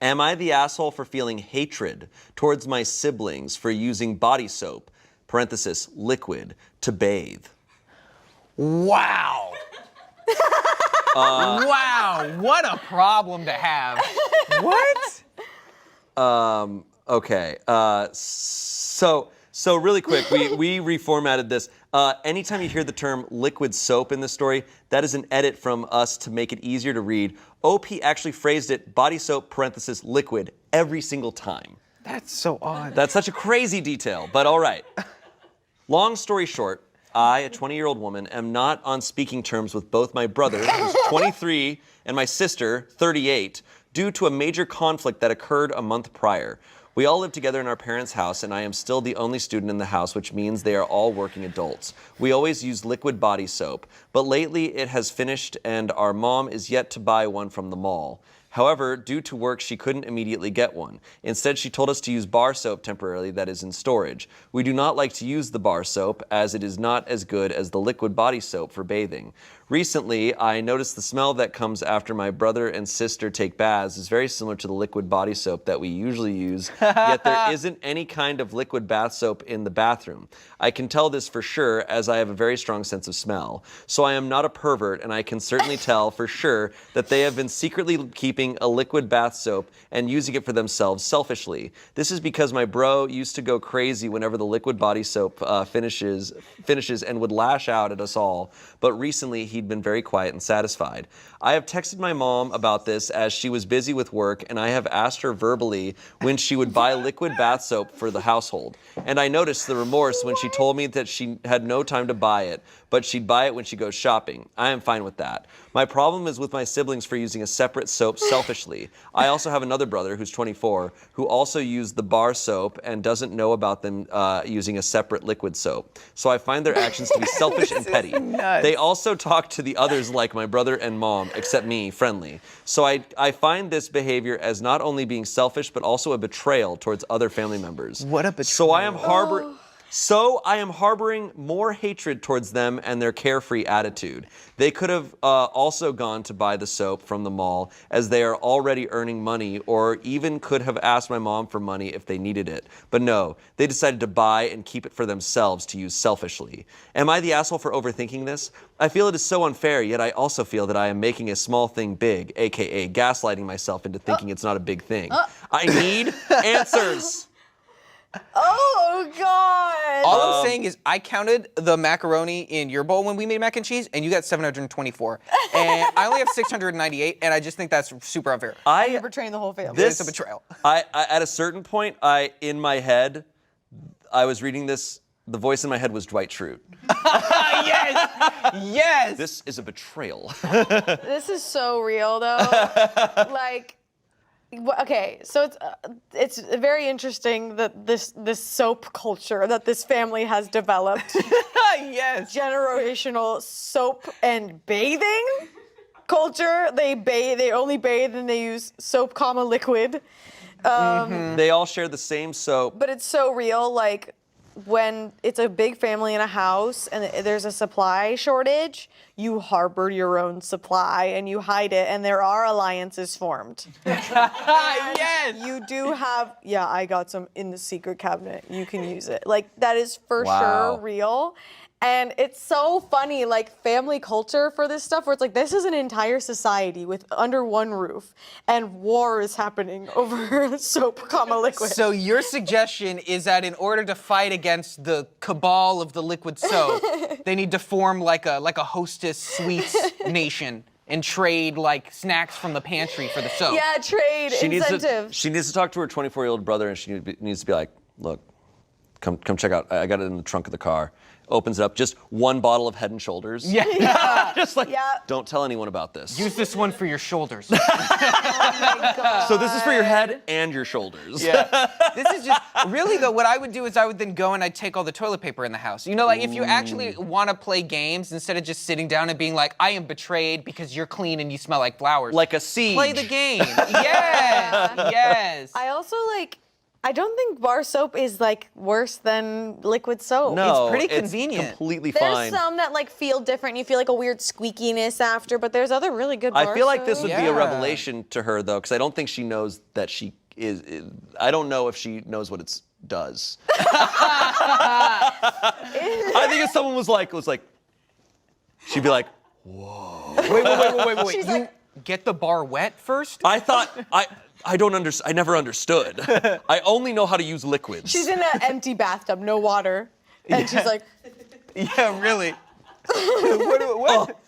Am I the asshole for feeling hatred towards my siblings for using body soap, parenthesis, liquid, to bathe? Wow. Wow, what a problem to have. What? Okay, so really quick, we reformatted this. Anytime you hear the term liquid soap in this story, that is an edit from us to make it easier to read. OP actually phrased it body soap, parenthesis, liquid, every single time. That's so odd. That's such a crazy detail, but all right. Long story short, I, a 20-year-old woman, am not on speaking terms with both my brother, who's 23, and my sister, 38, due to a major conflict that occurred a month prior. We all live together in our parents' house, and I am still the only student in the house, which means they are all working adults. We always use liquid body soap, but lately it has finished and our mom is yet to buy one from the mall. However, due to work, she couldn't immediately get one. Instead, she told us to use bar soap temporarily that is in storage. We do not like to use the bar soap as it is not as good as the liquid body soap for bathing. Recently, I noticed the smell that comes after my brother and sister take baths is very similar to the liquid body soap that we usually use, yet there isn't any kind of liquid bath soap in the bathroom. I can tell this for sure as I have a very strong sense of smell. So I am not a pervert, and I can certainly tell for sure that they have been secretly keeping a liquid bath soap and using it for themselves selfishly. This is because my bro used to go crazy whenever the liquid body soap finishes and would lash out at us all, but recently he'd been very quiet and satisfied. I have texted my mom about this as she was busy with work, and I have asked her verbally when she would buy liquid bath soap for the household. And I noticed the remorse when she told me that she had no time to buy it, but she'd buy it when she goes shopping. I am fine with that. My problem is with my siblings for using a separate soap selfishly. I also have another brother who's 24 who also used the bar soap and doesn't know about them using a separate liquid soap. So I find their actions to be selfish and petty. They also talk to the others like my brother and mom, except me, friendly. So I find this behavior as not only being selfish, but also a betrayal towards other family members. What a betrayal. So I am harboring more hatred towards them and their carefree attitude. They could have also gone to buy the soap from the mall as they are already earning money, or even could have asked my mom for money if they needed it. But no, they decided to buy and keep it for themselves to use selfishly. Am I the asshole for overthinking this? I feel it is so unfair, yet I also feel that I am making a small thing big, aka gaslighting myself into thinking it's not a big thing. I need answers. Oh, God. All I'm saying is I counted the macaroni in your bowl when we made mac and cheese, and you got 724. And I only have 698, and I just think that's super unfair. You're betraying the whole family. It's a betrayal. I at a certain point, in my head, I was reading this, the voice in my head was Dwight Schrute. Yes! Yes! This is a betrayal. This is so real, though. Like... Okay, so it's very interesting that this soap culture that this family has developed. Yes. Generational soap and bathing culture. They only bathe and they use soap, comma, liquid. They all share the same soap. But it's so real, like when it's a big family in a house and there's a supply shortage, you harbor your own supply and you hide it, and there are alliances formed. Yes! You do have, yeah, I got some in the secret cabinet. You can use it. Like, that is for sure real. And it's so funny, like, family culture for this stuff, where it's like, this is an entire society with under one roof, and war is happening over soap, comma, liquid. So your suggestion is that in order to fight against the cabal of the liquid soap, they need to form like a hostess sweets nation and trade like snacks from the pantry for the soap. Yeah, trade, incentive. She needs to talk to her 24-year-old brother, and she needs to be like, look, come check out. I got it in the trunk of the car. Opens it up, just one bottle of Head and Shoulders. Yeah. Just like, don't tell anyone about this. Use this one for your shoulders. Oh my God. So this is for your head and your shoulders. Yeah. This is just, really though, what I would do is I would then go and I'd take all the toilet paper in the house. You know, like if you actually want to play games, instead of just sitting down and being like, I am betrayed because you're clean and you smell like flowers. Like a siege. Play the game. Yes. Yes. I also, like, I don't think bar soap is like worse than liquid soap. No, It's pretty convenient. Completely There's fine. some that like feel different. You feel like a weird squeakiness after, but there's other really good bar I feel like this soap. would be a Yeah. revelation to her though, because I don't think she knows that she is. I don't know if she knows what it does. I think if someone was like, she'd be like, Wait. She's You like- get the bar wet first? I thought I don't understand. I never understood. I only know how to use liquids. She's in an empty bathtub, no water, and she's like, Yeah, really. What?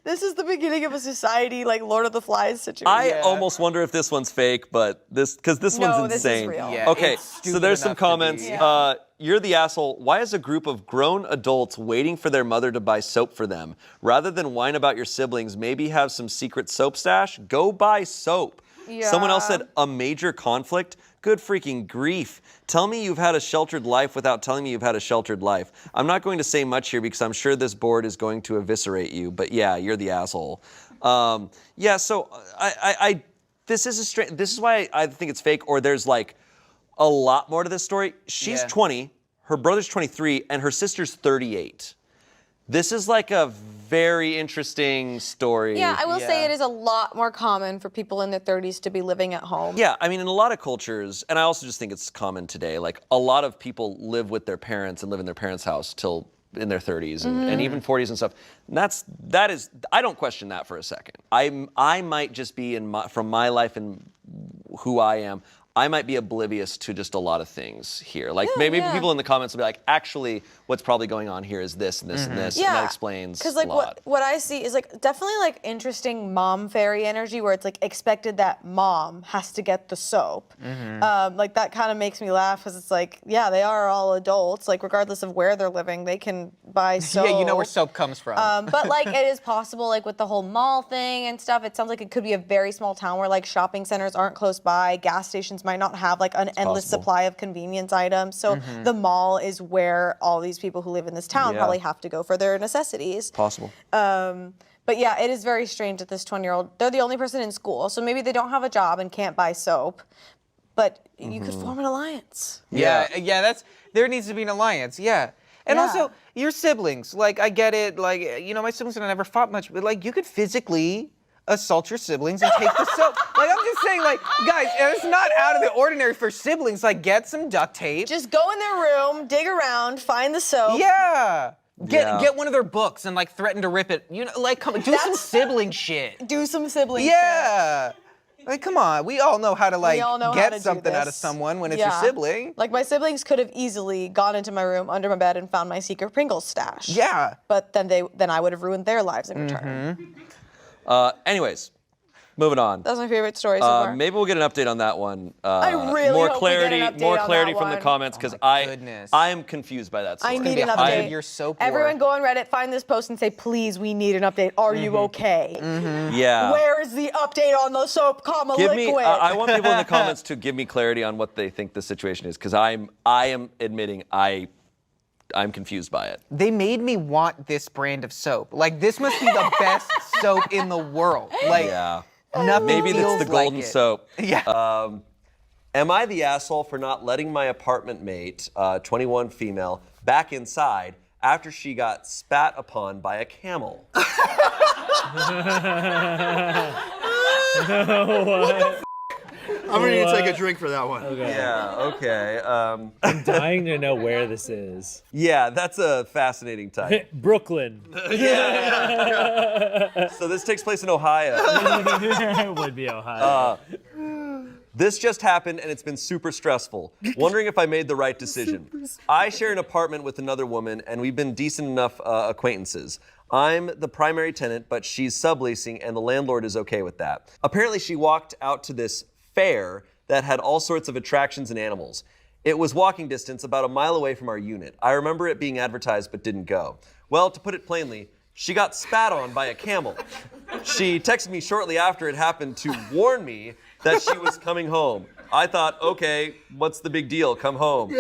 this is the beginning of a society like Lord of the Flies situation. I almost wonder if this one's fake, but because this No, one's this is insane. real. Yeah, Okay, it's so stupid there's some enough to be. comments. Yeah. You're the asshole. Why is a group of grown adults waiting for their mother to buy soap for them? Rather than whine about your siblings, maybe have some secret soap stash? Go buy soap. Someone else Yeah. said, a major conflict? Good freaking grief. Tell me you've had a sheltered life without telling me you've had a sheltered life. I'm not going to say much here because I'm sure this board is going to eviscerate you, but yeah, you're the asshole. Yeah, so this is why I think it's fake, or there's like a lot more to this story. She's Yeah. 20, her brother's 23, and her sister's 38. This is like a very interesting story. Yeah, I will say Yeah. it is a lot more common for people in their 30s to be living at home. Yeah, I mean, in a lot of cultures, and I also just think it's common today, like a lot of people live with their parents and live in their parents' house till in their 30s and even 40s and stuff. And that is, I don't question that for a second. I might just be from my life and who I am, I might be oblivious to just a lot of things here. Like maybe yeah. people in the comments will be like, actually, what's probably going on here is this and this and this, and that explains Because a like lot. what I see is like definitely like interesting mom fairy energy where it's like expected that mom has to get the soap. Like that kind of makes me laugh because it's like, yeah, they are all adults. Like regardless of where they're living, they can buy soap. Yeah, you know where soap comes from. But like it is possible, like with the whole mall thing and stuff, it sounds like it could be a very small town where like shopping centers aren't close by, gas stations might not have like an endless possible. supply of convenience items. So the mall is where all these people who live in this town Yeah. probably have to go for their necessities. Possible. But yeah, it is very strange that this 20-year-old, they're the only person in school, so maybe they don't have a job and can't buy soap, but you could form an alliance. Yeah, there needs to be an alliance, yeah. And Yeah. also, your siblings, like, I get it, like, you know, my siblings and I never fought much, but, like, you could physically assault your siblings and take the soap. Like, I'm just saying, like, guys, it's not out of the ordinary for siblings. Like, get some duct tape. Just go in their room, dig around, find the soap. Yeah. Yeah. Get one of their books and, like, threaten to rip it. You know, like, come on, do some sibling shit. Do some sibling shit. Yeah. Like, come on. We all know how to, like, all know how get to do something out of this. someone when it's Yeah. your sibling. Like my siblings could have easily gone into my room under my bed and found my secret Pringles stash. Yeah. But then I would have ruined their lives in return. Anyways, moving on. That's my favorite story so far. Maybe we'll get an update on that one. I really more hope we clarity, get an update more on clarity that from the one. comments because goodness. I am confused by that story. I need be an a update. 100-year soap war. Everyone go on Reddit, find this post and say, please, we need an update. Are you okay? Yeah. Where is the update on the soap, Give liquid? me. I want people in the comments to give me clarity on what they think the situation is because I am admitting I'm confused by it. They made me want this brand of soap. Like, this must be the best soap in the world. Like, Yeah. nothing Maybe feels that's the golden like it. soap. Yeah. Am I the asshole for not letting my apartment mate, 21 female, back inside after she got spat upon by a camel? I'm gonna need to take a drink for that one. Okay. Yeah, okay. Dying to know where this is. Yeah, that's a fascinating type. Brooklyn. So this takes place in Ohio. It would be Ohio. This just happened and it's been super stressful. Wondering if I made the right decision. I share an apartment with another woman and we've been decent enough acquaintances. I'm the primary tenant, but she's subleasing and the landlord is okay with that. Apparently she walked out to this fair that had all sorts of attractions and animals. It was walking distance about a mile away from our unit. I remember it being advertised but didn't go. Well, to put it plainly, she got spat on by a camel. She texted me shortly after it happened to warn me that she was coming home. I thought, okay, what's the big deal? Come home.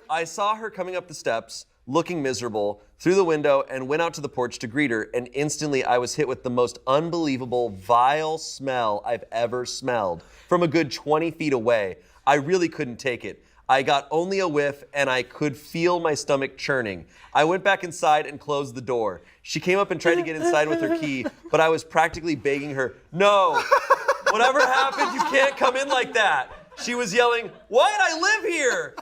I saw her coming up the steps, looking miserable, through the window and went out to the porch to greet her, and instantly I was hit with the most unbelievable, vile smell I've ever smelled from a good 20 feet away. I really couldn't take it. I got only a whiff, and I could feel my stomach churning. I went back inside and closed the door. She came up and tried to get inside with her key, but I was practically begging her, no, whatever happened, you can't come in like that. She was yelling, why'd I live here?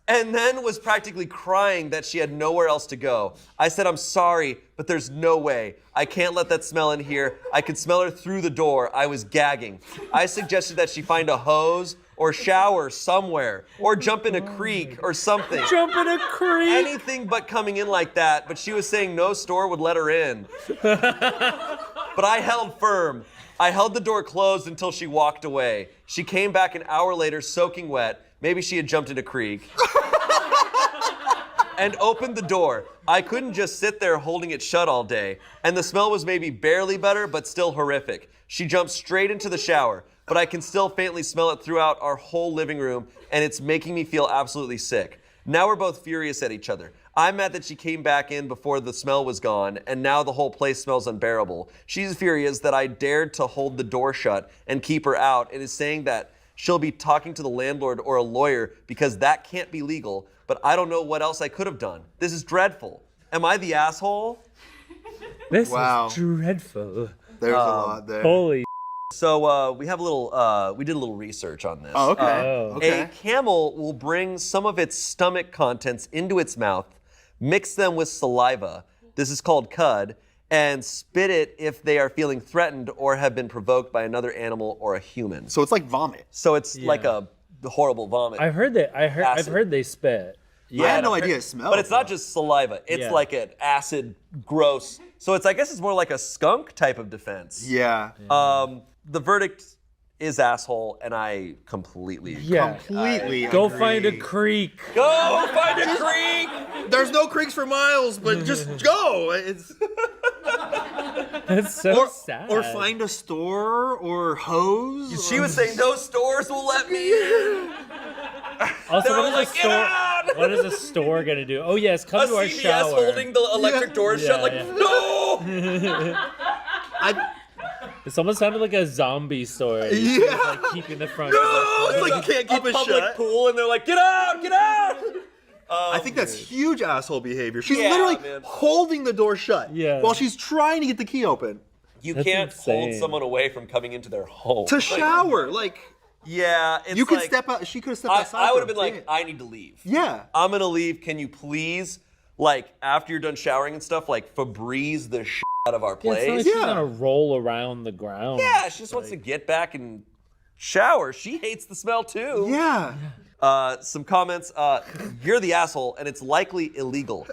And then was practically crying that she had nowhere else to go. I said, I'm sorry, but there's no way. I can't let that smell in here. I could smell her through the door. I was gagging. I suggested that she find a hose or shower somewhere, or jump in a creek or something. Jump in a creek. Anything but coming in like that, but she was saying no store would let her in. But I held firm. I held the door closed until she walked away. She came back an hour later soaking wet. Maybe she had jumped in a creek. And opened the door. I couldn't just sit there holding it shut all day. And the smell was maybe barely better, but still horrific. She jumped straight into the shower, but I can still faintly smell it throughout our whole living room, and it's making me feel absolutely sick. Now we're both furious at each other. I'm mad that she came back in before the smell was gone, and now the whole place smells unbearable. She's furious that I dared to hold the door shut and keep her out, and is saying that she'll be talking to the landlord or a lawyer because that can't be legal, but I don't know what else I could have done. This is dreadful. Am I the asshole? This Wow. is dreadful. There's a lot there. Holy. So we did a little research on this. Oh, okay. Okay. A camel will bring some of its stomach contents into its mouth, mix them with saliva, this is called cud, and spit it if they are feeling threatened or have been provoked by another animal or a human. So it's like vomit. So it's like a horrible vomit. I've heard that. I've Acid. heard they spit. I had no idea it smelled. But it's not just saliva. It's Yeah. like an acid, gross. So I guess it's more like a skunk type of defense. Yeah. The verdict is asshole, and I completely Completely. Go agree. find a creek. Go find a creek. There's no creeks for miles, but just go. It's That's so sad. or find a store or hose. She was saying no stores will let me in. Also, They're what all is like, a "Get store? out!" What is a store gonna do? Oh yes, come A to our CVS shower. holding the electric doors shut, Yeah, like, yeah. no! It almost sounded like a zombie store. Yeah. Just, like keeping the front door. It's like you can't keep a it public shut. pool, and they're like, get out, get out! I think that's huge asshole behavior. She's Yeah, literally man. holding the door shut Yeah. while she's trying to get the key open You That's can't hold insane. someone away from coming into their home. to shower. Like Yeah, it's you could like, step out. She could have stepped outside. I for would a have been like, bit. I need to leave. Yeah. I'm gonna leave. Can you please, like, after you're done showering and stuff, like, Febreze the shit out of our Yeah, it's not place? like she's Yeah. gonna roll around the ground. Yeah, she just wants to get back and shower. She hates the smell too. Yeah. Some comments. You're the asshole, and it's likely illegal.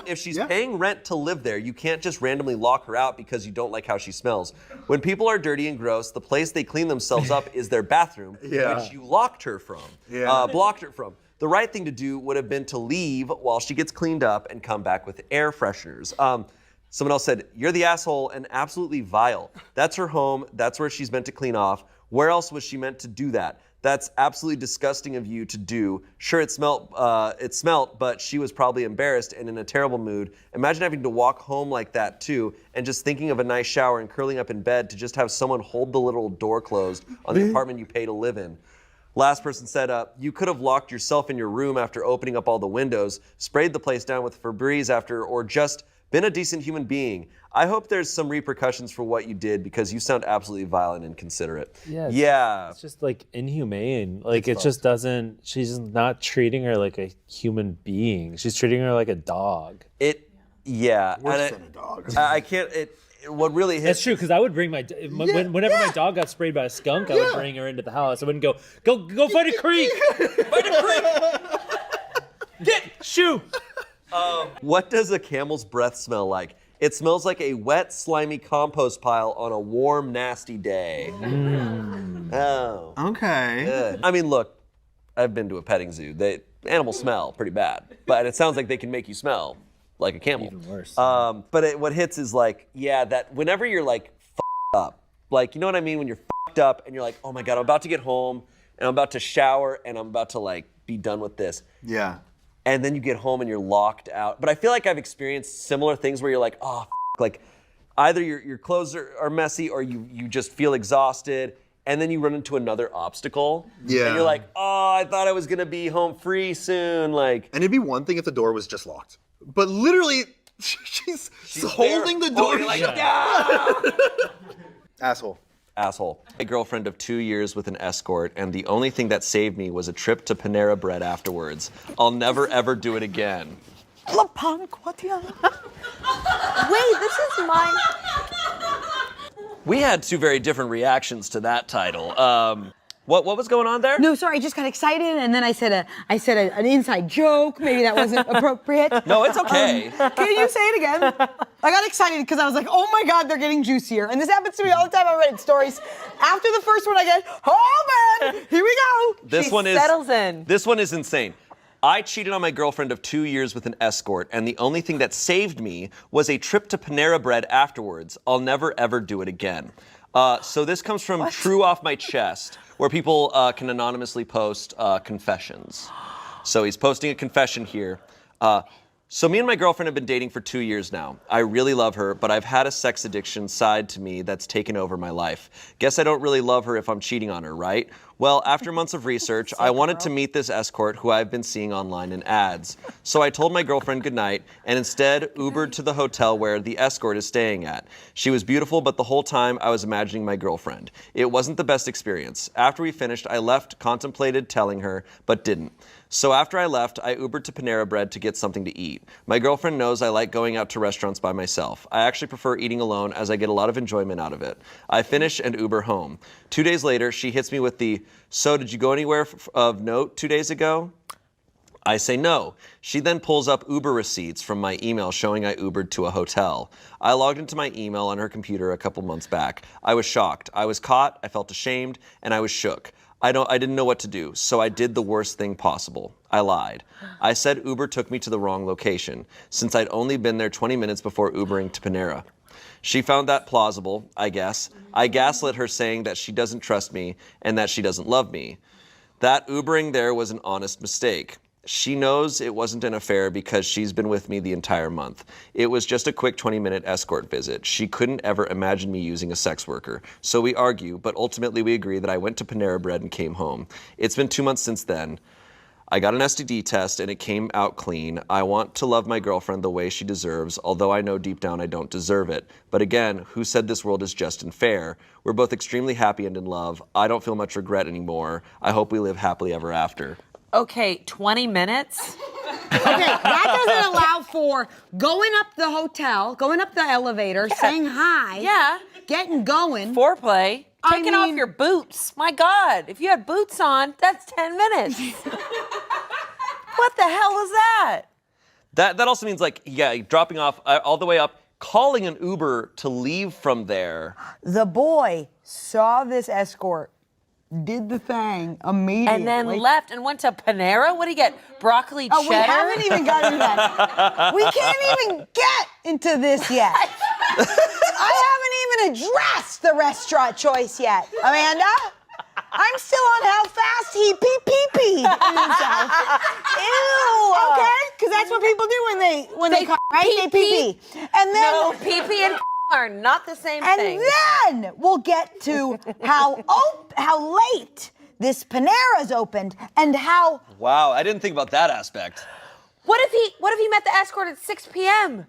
If she's paying rent to live there, you can't just randomly lock her out because you don't like how she smells. When people are dirty and gross, the place they clean themselves up is their bathroom, Yeah. which you locked her from. Yeah. Blocked her from. The right thing to do would have been to leave while she gets cleaned up and come back with air fresheners. Someone else said, you're the asshole and absolutely vile. That's her home. That's where she's meant to clean off. Where else was she meant to do that? That's absolutely disgusting of you to do. Sure, it smelt, but she was probably embarrassed and in a terrible mood. Imagine having to walk home like that too, and just thinking of a nice shower and curling up in bed to just have someone hold the little door closed on the apartment you pay to live in. Last person said, you could have locked yourself in your room after opening up all the windows, sprayed the place down with Febreze after, or just been a decent human being. I hope there's some repercussions for what you did because you sound absolutely vile and inconsiderate. Yeah, it's just like inhumane. Like it just doesn't. She's not treating her like a human being. She's treating her like a dog. Worse than a dog. I can't. What really hits. That's true, because I would bring whenever my dog got sprayed by a skunk, I would bring her into the house. I wouldn't go find a creek. Find a creek. Get shoo. What does a camel's breath smell like? It smells like a wet, slimy compost pile on a warm, nasty day. Oh. Okay. Good. I mean, look, I've been to a petting zoo. Animals smell pretty bad, but it sounds like they can make you smell like a camel. Even worse. But what hits is like, that whenever you're like f***ed up, like, you know what I mean? When you're f***ed up and you're like, oh my God, I'm about to get home and I'm about to shower and I'm about to like be done with this. Yeah. and then you get home and you're locked out. But I feel like I've experienced similar things where you're like, oh, like either your clothes are messy or you just feel exhausted, and then you run into another obstacle. Yeah. And you're like, oh, I thought I was gonna be home free soon. Like, And it'd be one thing if the door was just locked. But literally, she's holding the door You're like, shut. yeah. Asshole. Asshole. A girlfriend of 2 years with an escort, and the only thing that saved me was a trip to Panera Bread afterwards. I'll never ever do it again. Wait, this is mine. We had two very different reactions to that title. What was going on there? No, sorry, I just got excited, and then I said an inside joke. Maybe that wasn't appropriate. No, it's okay. Can you say it again? I got excited because I was like, oh my God, they're getting juicier. And this happens to me all the time on Reddit stories. After the first one, I get, oh man, here we go. This She one is settles in. This one is insane. I cheated on my girlfriend of 2 years with an escort, and the only thing that saved me was a trip to Panera Bread afterwards. I'll never ever do it again. So this comes from True Off My Chest, where people can anonymously post confessions. So he's posting a confession here. So me and my girlfriend have been dating for 2 years now. I really love her, but I've had a sex addiction side to me that's taken over my life. Guess I don't really love her if I'm cheating on her, right? Well, after months of research, I wanted to meet this escort who I've been seeing online in ads. So I told my girlfriend goodnight and instead Ubered to the hotel where the escort is staying at. She was beautiful, but the whole time I was imagining my girlfriend. It wasn't the best experience. After we finished, I left, contemplated telling her, but didn't. So after I left, I Ubered to Panera Bread to get something to eat. My girlfriend knows I like going out to restaurants by myself. I actually prefer eating alone as I get a lot of enjoyment out of it. I finish and Uber home. 2 days later, she hits me with the, so did you go anywhere of note 2 days ago? I say no. She then pulls up Uber receipts from my email showing I Ubered to a hotel. I logged into my email on her computer a couple months back. I was shocked. I was caught, I felt ashamed, and I was shook. I didn't know what to do, so I did the worst thing possible. I lied. I said Uber took me to the wrong location, since I'd only been there 20 minutes before Ubering to Panera. She found that plausible, I guess. I gaslit her saying that she doesn't trust me and that she doesn't love me. That Ubering there was an honest mistake. She knows it wasn't an affair because she's been with me the entire month. It was just a quick 20-minute escort visit. She couldn't ever imagine me using a sex worker. So we argue, but ultimately we agree that I went to Panera Bread and came home. It's been 2 months since then. I got an STD test and it came out clean. I want to love my girlfriend the way she deserves, although I know deep down I don't deserve it. But again, who said this world is just and fair? We're both extremely happy and in love. I don't feel much regret anymore. I hope we live happily ever after. Okay, 20 minutes? Okay, that doesn't allow for going up the hotel, going up the elevator, saying hi. Yeah. Getting going. Foreplay. I Taking off mean- your boots. My God, if you had boots on, that's 10 minutes. What the hell is that? That also means like, yeah, dropping off all the way up, calling an Uber to leave from there. The boy saw this escort, did the thing immediately. And then left and went to Panera? What do you get? Broccoli cheddar? Oh, we haven't even gotten to that. We can't even get into this yet. I haven't even addressed the restaurant choice yet. Amanda? I'm still on how fast he pee-pee-peed himself. Ew. Okay? Because that's what people do when they come, right? They pee-pee. And then... No, pee-pee and are not the same thing. And then we'll get to how late this Panera's opened and how... Wow, I didn't think about that aspect. What if he met the escort at 6 p.m.?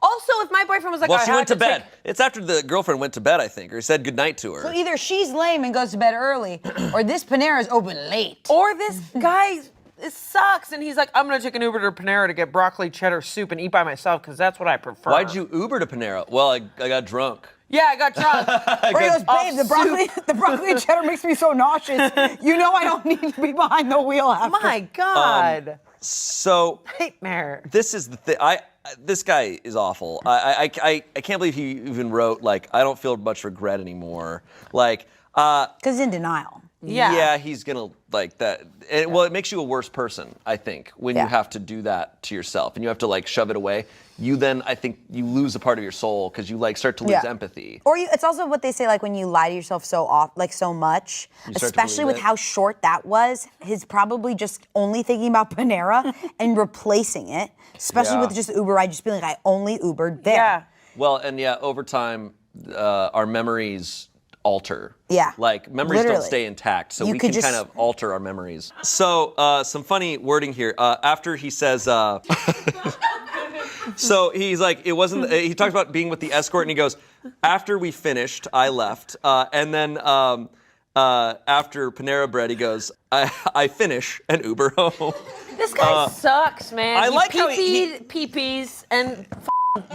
Also, if my boyfriend was like, Well, I she had went to bed. take- It's after the girlfriend went to bed, I think, or said goodnight to her. So either she's lame and goes to bed early, or this Panera's open late. Or this guy, it sucks, and he's like, I'm gonna take an Uber to Panera to get broccoli cheddar soup and eat by myself because that's what I prefer. Why'd you Uber to Panera? Well, I got drunk. Yeah, I got drunk. Or he goes, babe, the broccoli and cheddar makes me so nauseous. You know I don't need to be behind the wheel after. My God. So Nightmare. this is the thing. This guy is awful. I can't believe he even wrote like I don't feel much regret anymore. Like Because he's in denial. Yeah. he's gonna like that. Well, it makes you a worse person, I think, when you have to do that to yourself and you have to like shove it away. You then, I think, you lose a part of your soul because you like start to lose empathy. Or it's also what they say, like when you lie to yourself so much, start to especially believe with it. how short that was. He's probably just only thinking about Panera and replacing it, especially with just Uber. I just being like, I only Ubered there. Yeah. Well, and over time, our memories alter. Yeah. Like memories Literally. don't stay intact, so You we could can just- kind of alter our memories. So some funny wording here. After he says, so he's like, it wasn't. He talks about being with the escort, and he goes, after we finished, I left, and then after Panera Bread, he goes, I finish and Uber home. This guy sucks, man. I He like how he- pee-pees and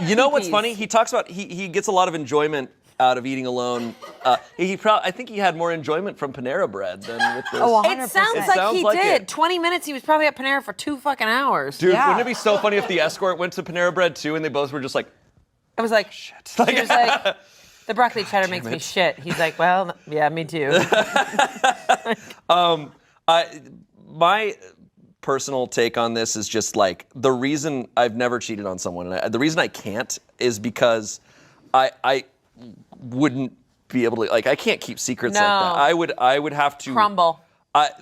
You know what's pee-pees. funny? He talks about he gets a lot of enjoyment out of eating alone. I think he had more enjoyment from Panera Bread than with this. Oh, It 100%. sounds It like sounds he like did. it. 20 minutes, he was probably at Panera for 2 fucking hours. Dude, Yeah. wouldn't it be so funny if the escort went to Panera Bread too and they both were just like, I was like, shit. he was like, the broccoli cheddar makes me shit. He's like, well, yeah, me too. My personal take on this is just like the reason I've never cheated on someone, and the reason I can't is because I wouldn't be able to, like, I can't keep secrets like No. that. I would have to Crumble.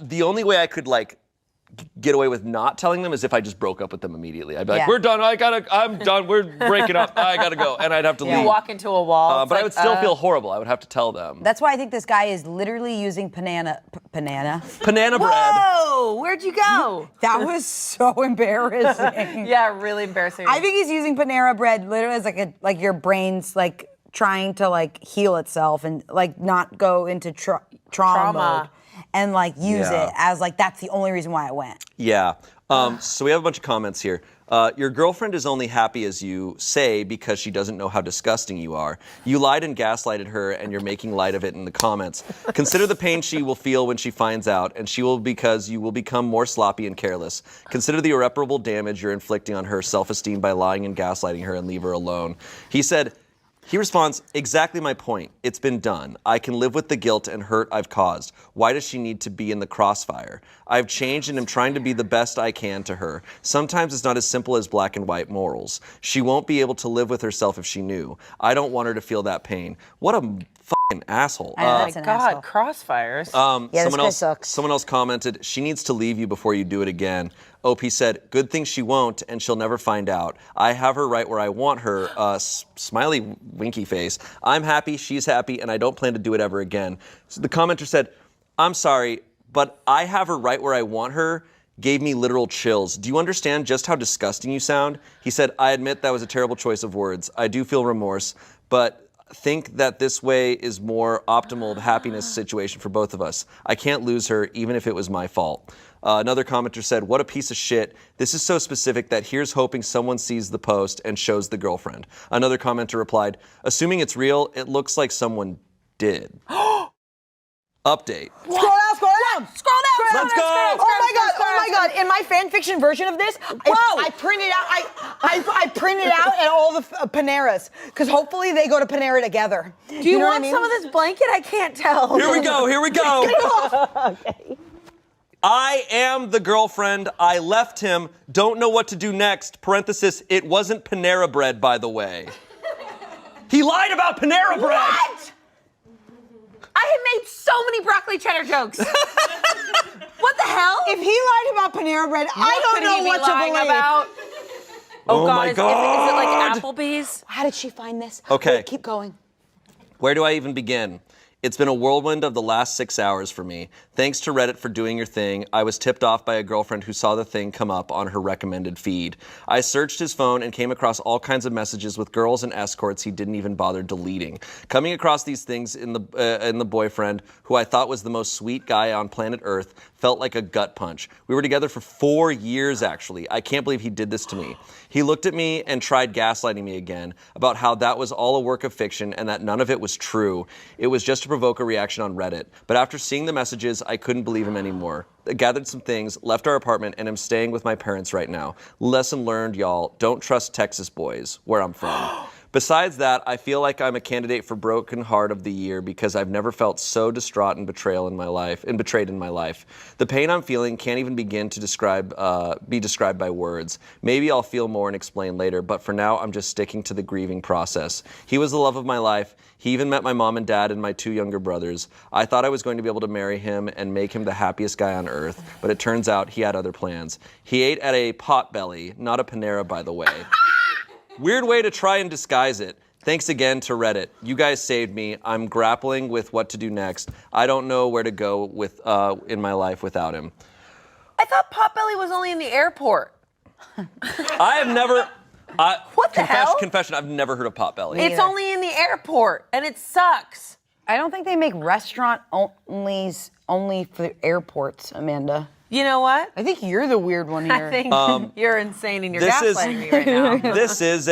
The only way I could like get away with not telling them is if I just broke up with them immediately. I'd be like, Yeah. we're done. I'm done. We're breaking up. I gotta go, and I'd have to You leave. walk into a wall. it's But I like, would still feel horrible. I would have to tell them. That's why I think this guy is literally using Panera. Panera Bread. Whoa, where'd you go? That was so embarrassing. Yeah, really embarrassing. I think he's using Panera Bread literally as like your brain's like trying to like heal itself and like not go into trauma mode and like use Yeah. it as like that's the only reason why I went. Yeah. So we have a bunch of comments here. Your girlfriend is only happy as you say because she doesn't know how disgusting you are. You lied and gaslighted her, and you're making light of it in the comments. Consider the pain she will feel when she finds out, and she will because you will become more sloppy and careless. Consider the irreparable damage you're inflicting on her self-esteem by lying and gaslighting her, and leave her alone. He responds, exactly my point. It's been done. I can live with the guilt and hurt I've caused. Why does she need to be in the crossfire? I've changed and am trying to be the best I can to her. Sometimes it's not as simple as black and white morals. She won't be able to live with herself if she knew. I don't want her to feel that pain. What a fucking asshole. I know, Oh that's my an God, asshole. crossfires. Yeah, this guy sucks. Someone else commented, she needs to leave you before you do it again. OP said, good thing she won't, and she'll never find out. I have her right where I want her. Smiley winky face. I'm happy, she's happy, and I don't plan to do it ever again. So the commenter said, I'm sorry, but I have her right where I want her gave me literal chills. Do you understand just how disgusting you sound? He said, I admit that was a terrible choice of words. I do feel remorse, but think that this way is more optimal happiness situation for both of us. I can't lose her, even if it was my fault. Another commenter said, what a piece of shit. This is so specific that here's hoping someone sees the post and shows the girlfriend. Another commenter replied, assuming it's real, it looks like someone did. Update. Scroll down, scroll down. Scroll down. Let's go. Oh my god, in my fan fiction version of this, I printed out I printed out at all the Paneras because hopefully they go to Panera together. Do you know what want I mean? some of this blanket? I can't tell. Here we go. Okay. I am the girlfriend. I left him. Don't know what to do next. Parenthesis, it wasn't Panera Bread, by the way. He lied about Panera Bread. What? I had made so many broccoli cheddar jokes. What the hell? If he lied about Panera Bread, I don't know what to believe. About? Oh God, my is it God. like Applebee's? How did she find this? Okay. Wait, keep going. Where do I even begin? It's been a whirlwind of the last 6 hours for me. Thanks to Reddit for doing your thing. I was tipped off by a girlfriend who saw the thing come up on her recommended feed. I searched his phone and came across all kinds of messages with girls and escorts he didn't even bother deleting. Coming across these things in the boyfriend, who I thought was the most sweet guy on planet Earth, felt like a gut punch. We were together for 4 years, actually. I can't believe he did this to me. He looked at me and tried gaslighting me again about how that was all a work of fiction and that none of it was true. It was just to provoke a reaction on Reddit. But after seeing the messages, I couldn't believe him anymore. I gathered some things, left our apartment, and am staying with my parents right now. Lesson learned, y'all. Don't trust Texas boys, where I'm from. Besides that, I feel like I'm a candidate for Broken Heart of the Year because I've never felt so distraught and betrayed in my life. The pain I'm feeling can't even begin to be described by words. Maybe I'll feel more and explain later, but for now, I'm just sticking to the grieving process. He was the love of my life. He even met my mom and dad and my 2 younger brothers. I thought I was going to be able to marry him and make him the happiest guy on earth, but it turns out he had other plans. He ate at a Potbelly, not a Panera, by the way. Weird way to try and disguise it. Thanks again to Reddit. You guys saved me. I'm grappling with what to do next. I don't know where to go with in my life without him. I thought Potbelly was only in the airport. I have never. What the hell? Confession, I've never heard of Potbelly. It's only in the airport, and it sucks. I don't think they make restaurant only for airports, Amanda. You know what? I think you're the weird one here. I think you're insane and you're this is- gaslighting me right now. This is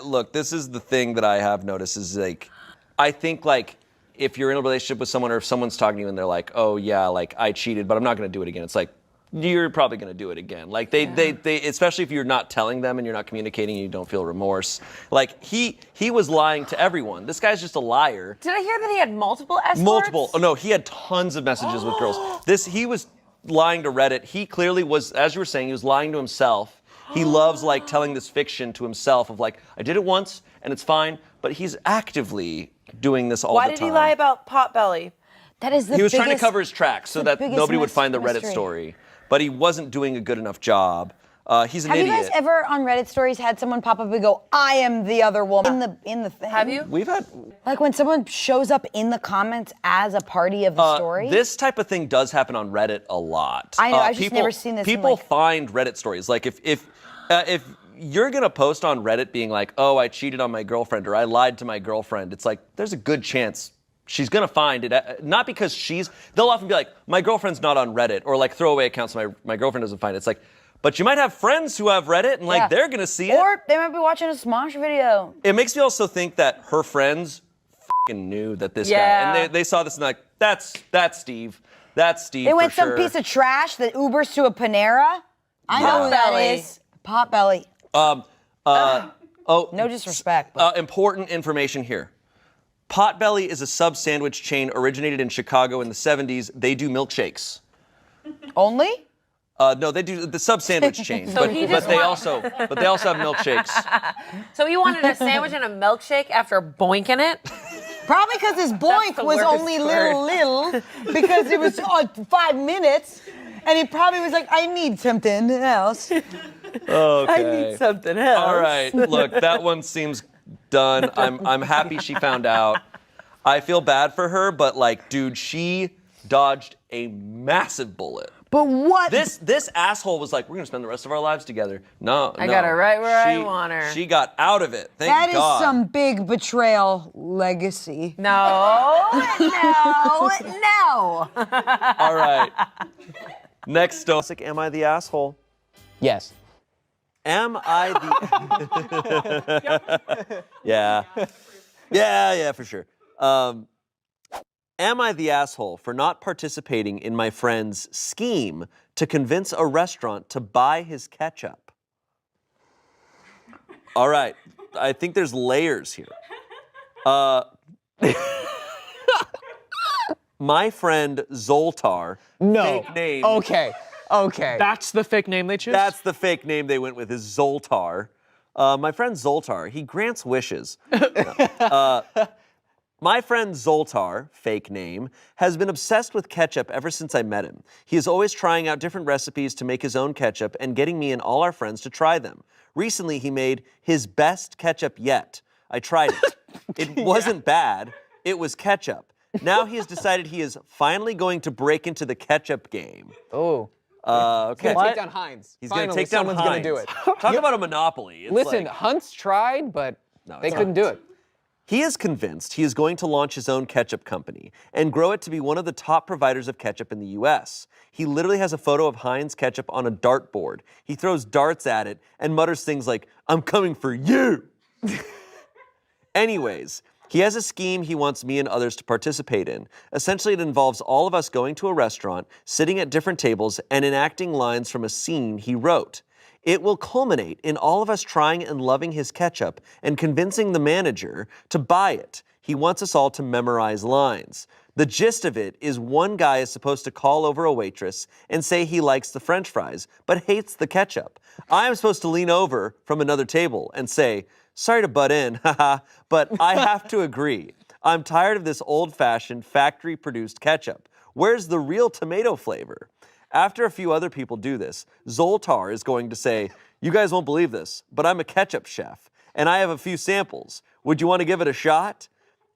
look, this is the thing that I have noticed is like, I think like, if you're in a relationship with someone or if someone's talking to you and they're like, oh yeah, like I cheated, but I'm not going to do it again. It's like, you're probably going to do it again. Like they, especially if you're not telling them and you're not communicating and you don't feel remorse. Like he was lying to everyone. This guy's just a liar. Did I hear that he had multiple escorts? Multiple. Oh no, he had tons of messages with girls. He was lying to Reddit. He clearly was, as you were saying, he was lying to himself. He loves like telling this fiction to himself of like, I did it once and it's fine, but he's actively doing this all the time. Why did he lie about Potbelly? That is the He was trying to biggest- cover his tracks so that biggest nobody would find the Reddit mystery. story, but he wasn't doing a good enough job. He's an Have idiot. you guys ever on Reddit stories had someone pop up and go, I am the other woman in the thing? Have you? We've had Like when someone shows up in the comments as a party of the story? this type of thing does happen on Reddit a lot. I know, I've just never seen this in, People like- find Reddit stories. Like if you're gonna post on Reddit being like, oh, I cheated on my girlfriend or I lied to my girlfriend, it's like there's a good chance she's gonna find it. Not because they'll often be like, my girlfriend's not on Reddit, or like throwaway accounts my girlfriend doesn't find it. It's like, but you might have friends who have Reddit and like they're gonna see it. Or they might be watching a Smosh video. It makes me also think that her friends fucking knew that this guy, Yeah. and they saw this and they're like, that's Steve. That's Steve. They went for some sure. piece of trash that Ubers to a Panera. I know who that Potbelly. is. Potbelly. Oh, No disrespect. But important information here. Potbelly is a sub sandwich chain originated in Chicago in the 70s. They do milkshakes. only? No, they do the sub sandwich chain, but he they just also have milkshakes. So he wanted a sandwich and a milkshake after boinking it? Probably because his boink the was worst only little, because it was 5 minutes. And he probably was like, I need something else. Okay. Something else. All right. Look, that one seems done. I'm happy she found out. I feel bad for her, but like, dude, she dodged a massive bullet. But what? This asshole was like, we're gonna spend the rest of our lives together. No, I got her right where I want her. She got out of it. Thank That is God. some big betrayal legacy. No, no. All right. Next stone. Am I the asshole? Yes. Am I the? Yeah, for sure. Am I the asshole for not participating in my friend's scheme to convince a restaurant to buy his ketchup? All right, I think there's layers here. My friend Zoltar, No. fake name. Okay. That's the fake name they choose? That's the fake name they went with, is Zoltar. My friend Zoltar, he grants wishes. My friend Zoltar, fake name, has been obsessed with ketchup ever since I met him. He is always trying out different recipes to make his own ketchup and getting me and all our friends to try them. Recently, he made his best ketchup yet. I tried it. It wasn't bad. It was ketchup. Now he has decided he is finally going to break into the ketchup game. Oh. Okay. Take down Heinz. He's going to Finally, take down someone's Heinz. gonna do it. Talk about a monopoly. It's Listen, like- Hunt's tried, but they it's couldn't not. do it. He is convinced he is going to launch his own ketchup company and grow it to be one of the top providers of ketchup in the U.S. He literally has a photo of Heinz ketchup on a dartboard. He throws darts at it and mutters things like, "I'm coming for you." Anyways, he has a scheme he wants me and others to participate in. Essentially, it involves all of us going to a restaurant, sitting at different tables, and enacting lines from a scene he wrote. It will culminate in all of us trying and loving his ketchup and convincing the manager to buy it. He wants us all to memorize lines. The gist of it is one guy is supposed to call over a waitress and say he likes the French fries, but hates the ketchup. I am supposed to lean over from another table and say, sorry to butt in, haha, but I have to agree. I'm tired of this old-fashioned, factory-produced ketchup. Where's the real tomato flavor? After a few other people do this, Zoltar is going to say, you guys won't believe this, but I'm a ketchup chef, and I have a few samples. Would you want to give it a shot?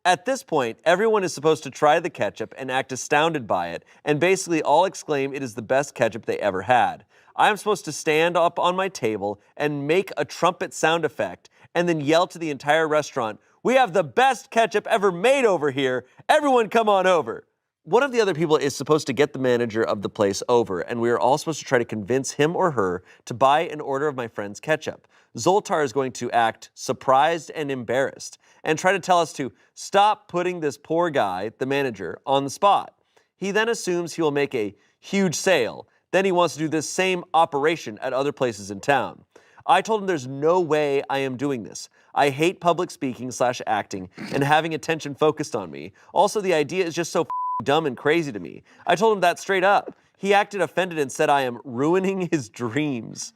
At this point, everyone is supposed to try the ketchup and act astounded by it, and basically all exclaim it is the best ketchup they ever had. I am supposed to stand up on my table and make a trumpet sound effect, and then yell to the entire restaurant, we have the best ketchup ever made over here. Everyone come on over. One of the other people is supposed to get the manager of the place over, and we are all supposed to try to convince him or her to buy an order of my friend's ketchup. Zoltar is going to act surprised and embarrassed and try to tell us to stop putting this poor guy, the manager, on the spot. He then assumes he will make a huge sale. Then he wants to do this same operation at other places in town. I told him there's no way I am doing this. I hate public speaking / acting and having attention focused on me. Also, the idea is just so dumb and crazy to me. I told him that straight up. He acted offended and said I am ruining his dreams.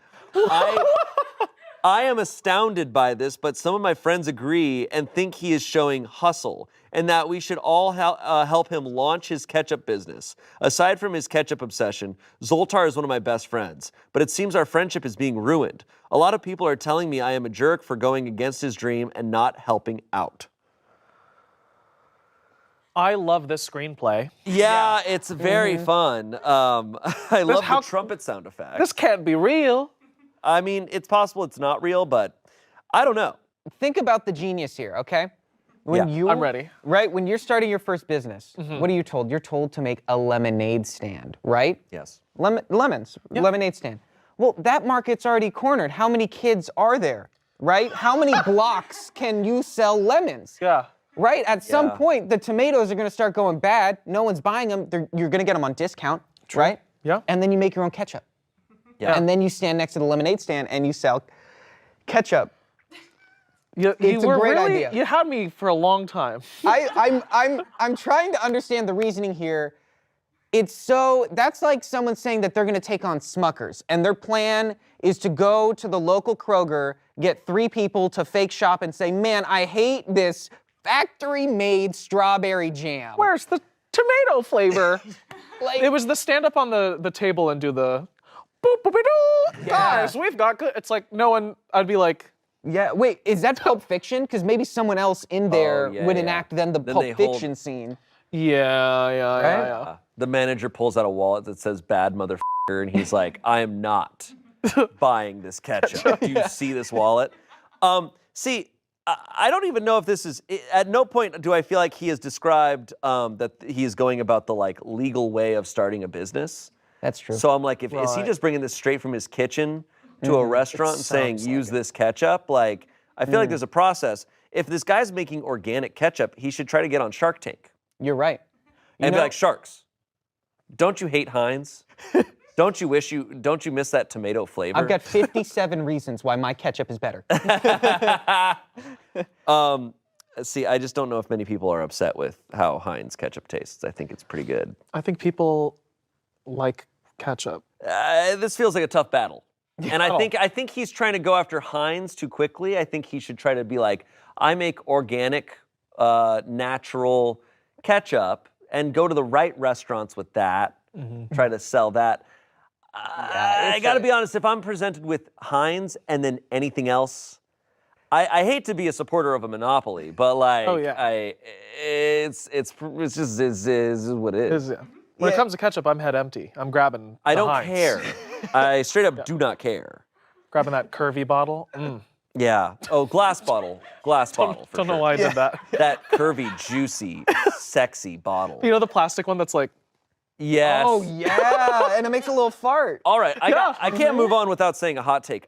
I am astounded by this, but some of my friends agree and think he is showing hustle and that we should all help him launch his ketchup business. Aside from his ketchup obsession, Zoltar is one of my best friends, but it seems our friendship is being ruined. A lot of people are telling me I am a jerk for going against his dream and not helping out. I love this screenplay. Yeah, it's very fun. I love the trumpet sound effect. This can't be real. I mean, it's possible it's not real, but I don't know. Think about the genius here, okay? When I'm ready. Right, when you're starting your first business, what are you told? You're told to make a lemonade stand, right? Yes. Lemons, lemonade stand. Well, that market's already cornered. How many kids are there, right? How many blocks can you sell lemons? Yeah. Right? At some point, the tomatoes are going to start going bad. No one's buying them. You're going to get them on discount, right? Yeah. And then you make your own ketchup. Yeah. And then you stand next to the lemonade stand and you sell ketchup. It's a great idea. You had me for a long time. I'm trying to understand the reasoning here. That's like someone saying that they're going to take on Smuckers, and their plan is to go to the local Kroger, get 3 people to fake shop and say, man, I hate this factory-made strawberry jam. Where's the tomato flavor? It was the stand up on the table and do the boop boop doo. Guys, we've got good. It's like no one. I'd be like, Yeah, wait, is that Pulp Fiction? Because maybe someone else in there would enact then the Pulp Fiction scene. yeah. The manager pulls out a wallet that says bad motherfucker, and he's like, I am not buying this ketchup. Do you see this wallet? See, I don't even know if this is, at no point do I feel like he has described that he is going about the like legal way of starting a business. That's true. So I'm like, is he just bringing this straight from his kitchen to a restaurant and saying, use this ketchup? Like, I feel like there's a process. If this guy's making organic ketchup, he should try to get on Shark Tank. You're right. And be like, Sharks, don't you hate Heinz? Don't you miss that tomato flavor? I've got 57 reasons why my ketchup is better. See, I just don't know if many people are upset with how Heinz ketchup tastes. I think it's pretty good. I think people like ketchup. This feels like a tough battle. And I think he's trying to go after Heinz too quickly. I think he should try to be like, I make organic, natural ketchup and go to the right restaurants with that, try to sell that. I gotta be honest, if I'm presented with Heinz and then anything else, I hate to be a supporter of a monopoly, but like, it's just what it is. When it comes to ketchup, I'm head empty. I'm grabbing I the don't Heinz. care. I straight up do not care. Grabbing that curvy bottle. Yeah. Oh, glass bottle. Glass bottle. For Don't know sure. why I did that. That curvy, juicy, sexy bottle. You know the plastic one that's like, Yes. Oh, yeah, and it makes a little fart. All right. I can't move on without saying a hot take.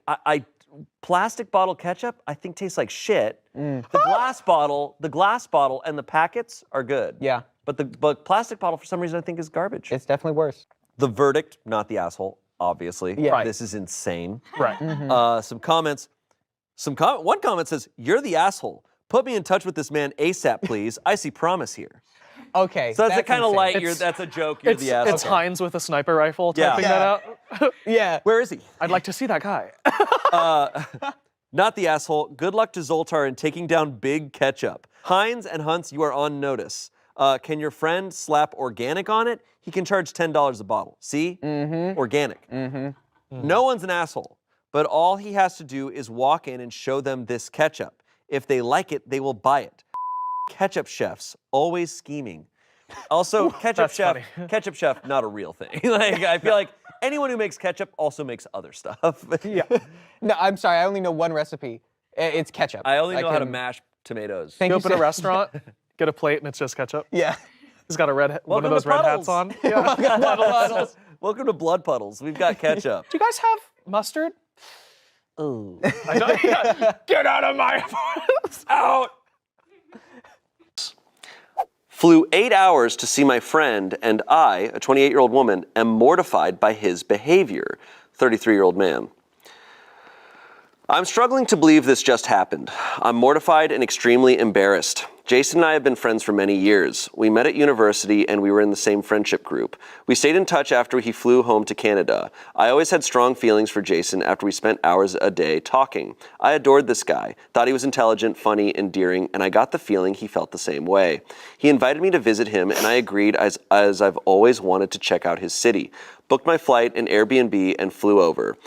Plastic bottle ketchup, I think tastes like shit. The glass bottle and the packets are good. Yeah. But plastic bottle, for some reason, I think is garbage. It's definitely worse. The verdict, not the asshole. obviously. Yeah. Right. This is insane. Right. Some comments. One comment says, "You're the asshole. Put me in touch with this man ASAP, please. I see promise here." Okay. So that's kind of insane. light. It's- That's a joke. You're It's, the asshole. it's Heinz with a sniper rifle Yeah. typing that out. Yeah. Where is he? I'd like to see that guy. Not the asshole. Good luck to Zoltar in taking down Big Ketchup. Heinz and Hunts, you are on notice. Can your friend slap organic on it? He can charge $10 a bottle. See? Organic. No one's an asshole, but all he has to do is walk in and show them this ketchup. If they like it, they will buy it. Ketchup chefs, always scheming. Also, ketchup chef, not a real thing. Like, I feel like anyone who makes ketchup also makes other stuff. Yeah. No, I'm sorry. I only know one recipe. It's ketchup. I only know how to mash tomatoes. Thank You you open a restaurant, get a plate, and it's just ketchup. Yeah. He's got a one Welcome of those to red Puddles. hats on. Welcome to Blood Puddles. We've got ketchup. Do you guys have mustard? Ooh. I don't, yeah. Get out of my Out! Flew 8 hours to see my friend, and I, a 28-year-old woman, am mortified by his behavior. 33-year-old man. I'm struggling to believe this just happened. I'm mortified and extremely embarrassed. Jason and I have been friends for many years. We met at university and we were in the same friendship group. We stayed in touch after he flew home to Canada. I always had strong feelings for Jason after we spent hours a day talking. I adored this guy, thought he was intelligent, funny, endearing, and I got the feeling he felt the same way. He invited me to visit him and I agreed as I've always wanted to check out his city. Booked my flight and Airbnb and flew over.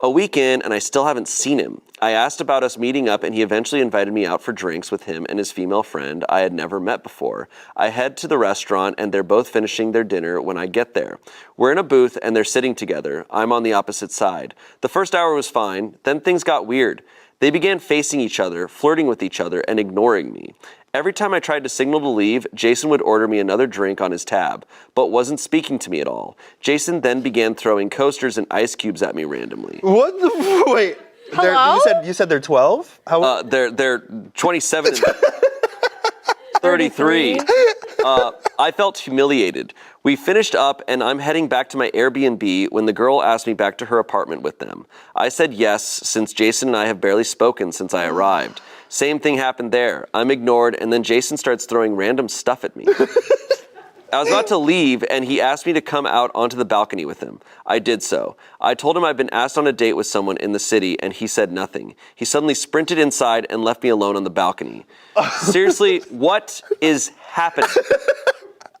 A week in, and I still haven't seen him. I asked about us meeting up, and he eventually invited me out for drinks with him and his female friend I had never met before. I head to the restaurant, and they're both finishing their dinner when I get there. We're in a booth, and they're sitting together. I'm on the opposite side. The first hour was fine, then things got weird. They began facing each other, flirting with each other, and ignoring me. Every time I tried to signal to leave, Jason would order me another drink on his tab, but wasn't speaking to me at all. Jason then began throwing coasters and ice cubes at me randomly. What the? Wait. Hello? You said they're 12? How? They're 27 and 33. I felt humiliated. We finished up and I'm heading back to my Airbnb when the girl asked me back to her apartment with them. I said yes, since Jason and I have barely spoken since I arrived. Same thing happened there. I'm ignored and then Jason starts throwing random stuff at me. I was about to leave, and he asked me to come out onto the balcony with him. I did so. I told him I'd been asked on a date with someone in the city, and he said nothing. He suddenly sprinted inside and left me alone on the balcony. Seriously, what is happening?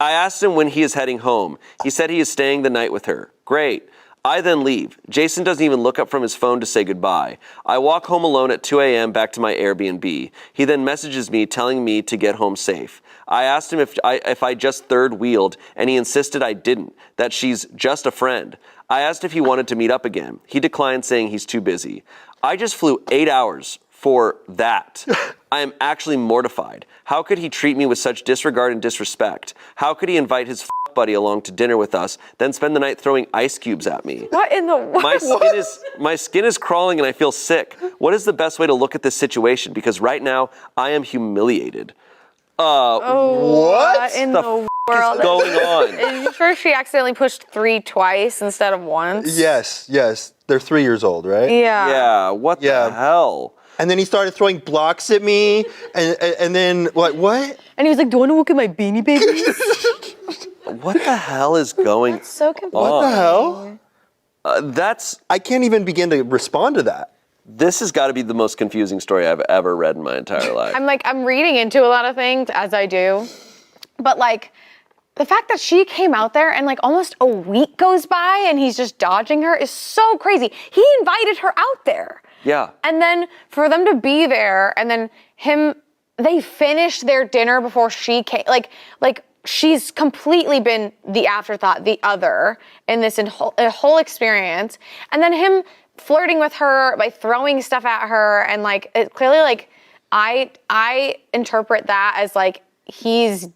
I asked him when he is heading home. He said he is staying the night with her. Great. I then leave. Jason doesn't even look up from his phone to say goodbye. I walk home alone at 2 a.m. back to my Airbnb. He then messages me telling me to get home safe. I asked him if I just third wheeled, and he insisted I didn't, that she's just a friend. I asked if he wanted to meet up again. He declined, saying he's too busy. I just flew 8 hours for that. I am actually mortified. How could he treat me with such disregard and disrespect? How could he invite his buddy along to dinner with us, then spend the night throwing ice cubes at me? What in the world? My skin is crawling and I feel sick. What is the best way to look at this situation? Because right now, I am humiliated. What in the world? What is going on? Are you sure she accidentally pushed 3 twice instead of once? Yes. They're 3 years old, right? Yeah. Yeah, what the hell? And then he started throwing blocks at me, and then what? And he was like, "Do you want to look at my beanie babies?" What the hell is going So confusing. What the hell? That's I can't even begin to respond to that. This has got to be the most confusing story I've ever read in my entire life. I'm reading into a lot of things as I do, but like the fact that she came out there and like almost a week goes by and he's just dodging her is so crazy. He invited her out there. Yeah. And then for them to be there and then they finished their dinner before she came. Like she's completely been the afterthought, the other in this whole experience. And then him flirting with her by throwing stuff at her and like it clearly like I interpret that as like he's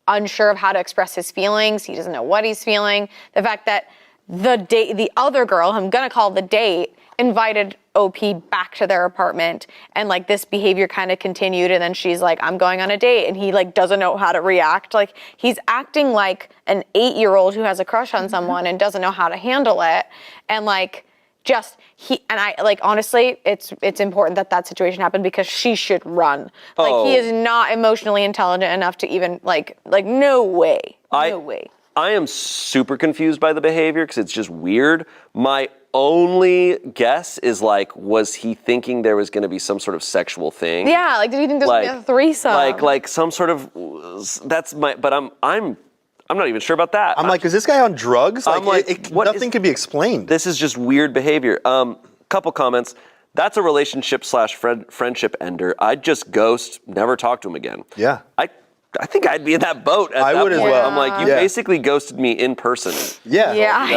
unsure of how to express his feelings. He doesn't know what he's feeling. The fact that the other girl, I'm gonna call the date, invited OP back to their apartment, and like this behavior kind of continued, and then she's like, I'm going on a date, and he like doesn't know how to react. Like he's acting like an 8-year-old who has a crush on someone and doesn't know how to handle it, and like I like honestly, it's important that situation happened because she should run. Like he is not emotionally intelligent enough to even like no way. I am super confused by the behavior because it's just weird. My only guess is like, was he thinking there was going to be some sort of sexual thing? Yeah, like did he think there was gonna be a threesome? Like some sort of but I'm not even sure about that. I'm like, is this guy on drugs? I'm nothing can be explained. This is just weird behavior. Couple comments. That's a relationship / friendship ender. I'd just ghost, never talk to him again. Yeah. I think I'd be in that boat. I would as well. I'm like, you basically ghosted me in person. Yeah.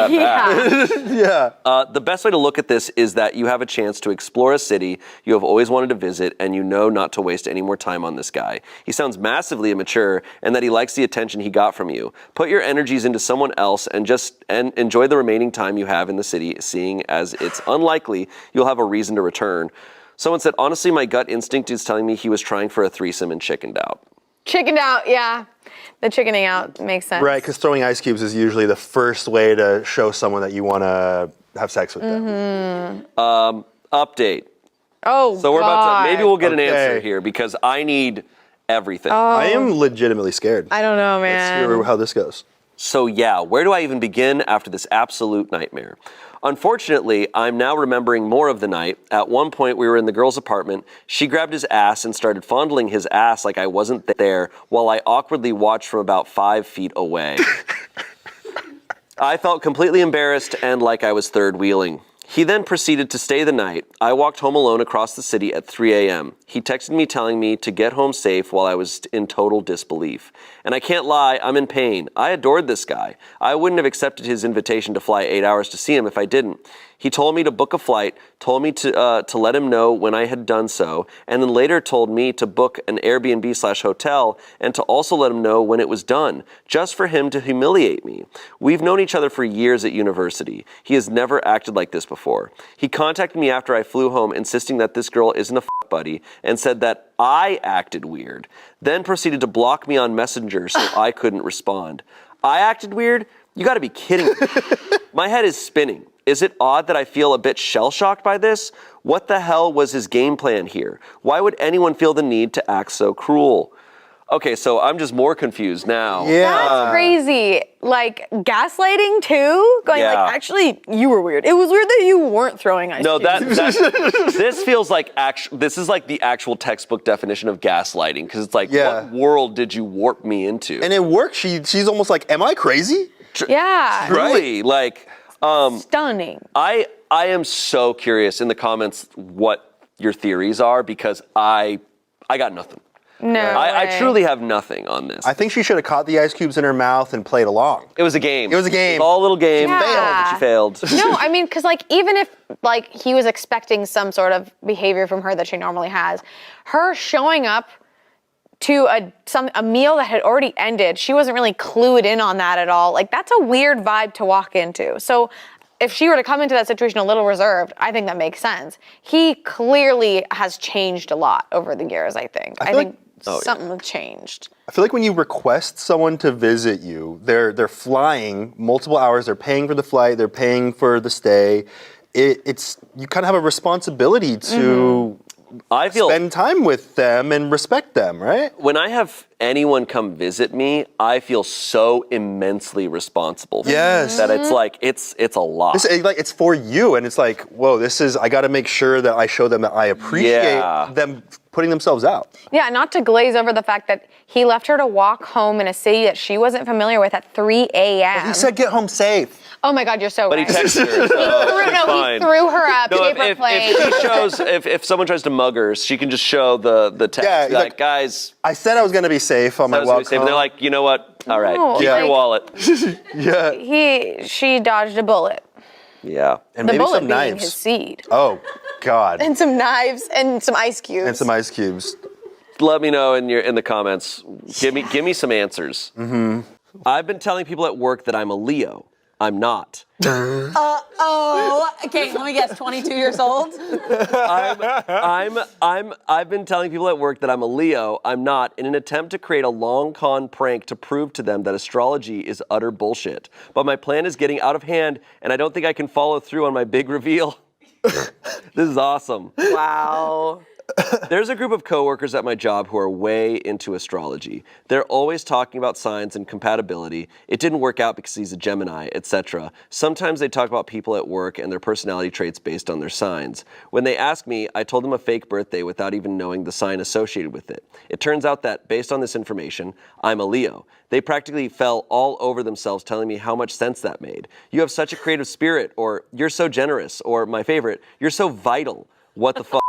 Yeah. The best way to look at this is that you have a chance to explore a city you have always wanted to visit, and you know not to waste any more time on this guy. He sounds massively immature, and that he likes the attention he got from you. Put your energies into someone else and enjoy the remaining time you have in the city, seeing as it's unlikely you'll have a reason to return. Someone said, honestly, my gut instinct is telling me he was trying for a threesome and chickened out. Chickened out, yeah. The chickening out makes sense. Right, because throwing ice cubes is usually the first way to show someone that you want to have sex with them. Update. Oh, So we're about to, maybe we'll get an Okay. answer here because I need everything. I am legitimately scared. I don't know, man. Let's hear how this goes. So yeah, where do I even begin after this absolute nightmare? Unfortunately, I'm now remembering more of the night. At one point, we were in the girl's apartment. She grabbed his ass and started fondling his ass like I wasn't there, while I awkwardly watched from about 5 feet away. I felt completely embarrassed and like I was third wheeling. He then proceeded to stay the night. I walked home alone across the city at 3 a.m. He texted me telling me to get home safe while I was in total disbelief. And I can't lie, I'm in pain. I adored this guy. I wouldn't have accepted his invitation to fly 8 hours to see him if I didn't. He told me to book a flight, told me to let him know when I had done so, and then later told me to book an Airbnb / hotel and to also let him know when it was done, just for him to humiliate me. We've known each other for years at university. He has never acted like this before. He contacted me after I flew home, insisting that this girl isn't a buddy, and said that I acted weird, then proceeded to block me on Messenger so I couldn't respond. I acted weird? You gotta be kidding me. My head is spinning. Is it odd that I feel a bit shell-shocked by this? What the hell was his game plan here? Why would anyone feel the need to act so cruel? Okay, so I'm just more confused now. Yeah. That's crazy. Like gaslighting too? Going Yeah. like, actually, you were weird. It was weird that you weren't throwing ice No, cubes. this feels like this is like the actual textbook definition of gaslighting, because it's like, Yeah. what world did you warp me into? And it works. She's almost like, am I crazy? Yeah. Truly, like, Stunning. I am so curious in the comments what your theories are, because I got nothing. No. I way. truly have nothing on this. I think she should have caught the ice cubes in her mouth and played along. It was a game. It was a game. All a little game. Yeah. She failed. No, I mean, because like even if like he was expecting some sort of behavior from her that she normally has, her showing up to a meal that had already ended, she wasn't really clued in on that at all. Like that's a weird vibe to walk into. So if she were to come into that situation a little reserved, I think that makes sense. He clearly has changed a lot over the years, I think. I feel think something changed. I feel like when you request someone to visit you, they're flying multiple hours, they're paying for the flight, they're paying for the stay. It's you kind of have a responsibility to I feel spend time with them and respect them, right? when I have anyone come visit me, I feel so immensely responsible. For Yes. them that it's like it's a lot. It's for you, and it's like, whoa, I got to make sure that I show them that I appreciate Yeah. them putting themselves out. Yeah, not to glaze over the fact that he left her to walk home in a city that she wasn't familiar with at 3 a.m. He said, "Get home safe." Oh my God, you're so But he right. texted her. So it's he fine. threw her a No, paper plate. if he shows, if someone tries to mug her, she can just show the text. Yeah, Be like, guys, I said I was going to be safe on I my was gonna walk say, but home. they're like, you know what? All right, No, keep Yeah. your wallet. yeah, She dodged a bullet. Yeah. and The maybe bullet some being knives. his seed. Oh, God. And some knives and some ice cubes. And some ice cubes. Let me know in the comments. Give me some answers. Mm-hmm. I've been telling people at work that I'm a Leo. I'm not. Oh, okay, let me guess, 22 years old? I've been telling people at work that I'm a Leo. I'm not, in an attempt to create a long con prank to prove to them that astrology is utter bullshit. But my plan is getting out of hand, and I don't think I can follow through on my big reveal. This is awesome. Wow. There's a group of coworkers at my job who are way into astrology. They're always talking about signs and compatibility. It didn't work out because he's a Gemini, etc. Sometimes they talk about people at work and their personality traits based on their signs. When they ask me, I told them a fake birthday without even knowing the sign associated with it. It turns out that, based on this information, I'm a Leo. They practically fell all over themselves telling me how much sense that made. You have such a creative spirit, or you're so generous, or my favorite, you're so vital. What the fuck?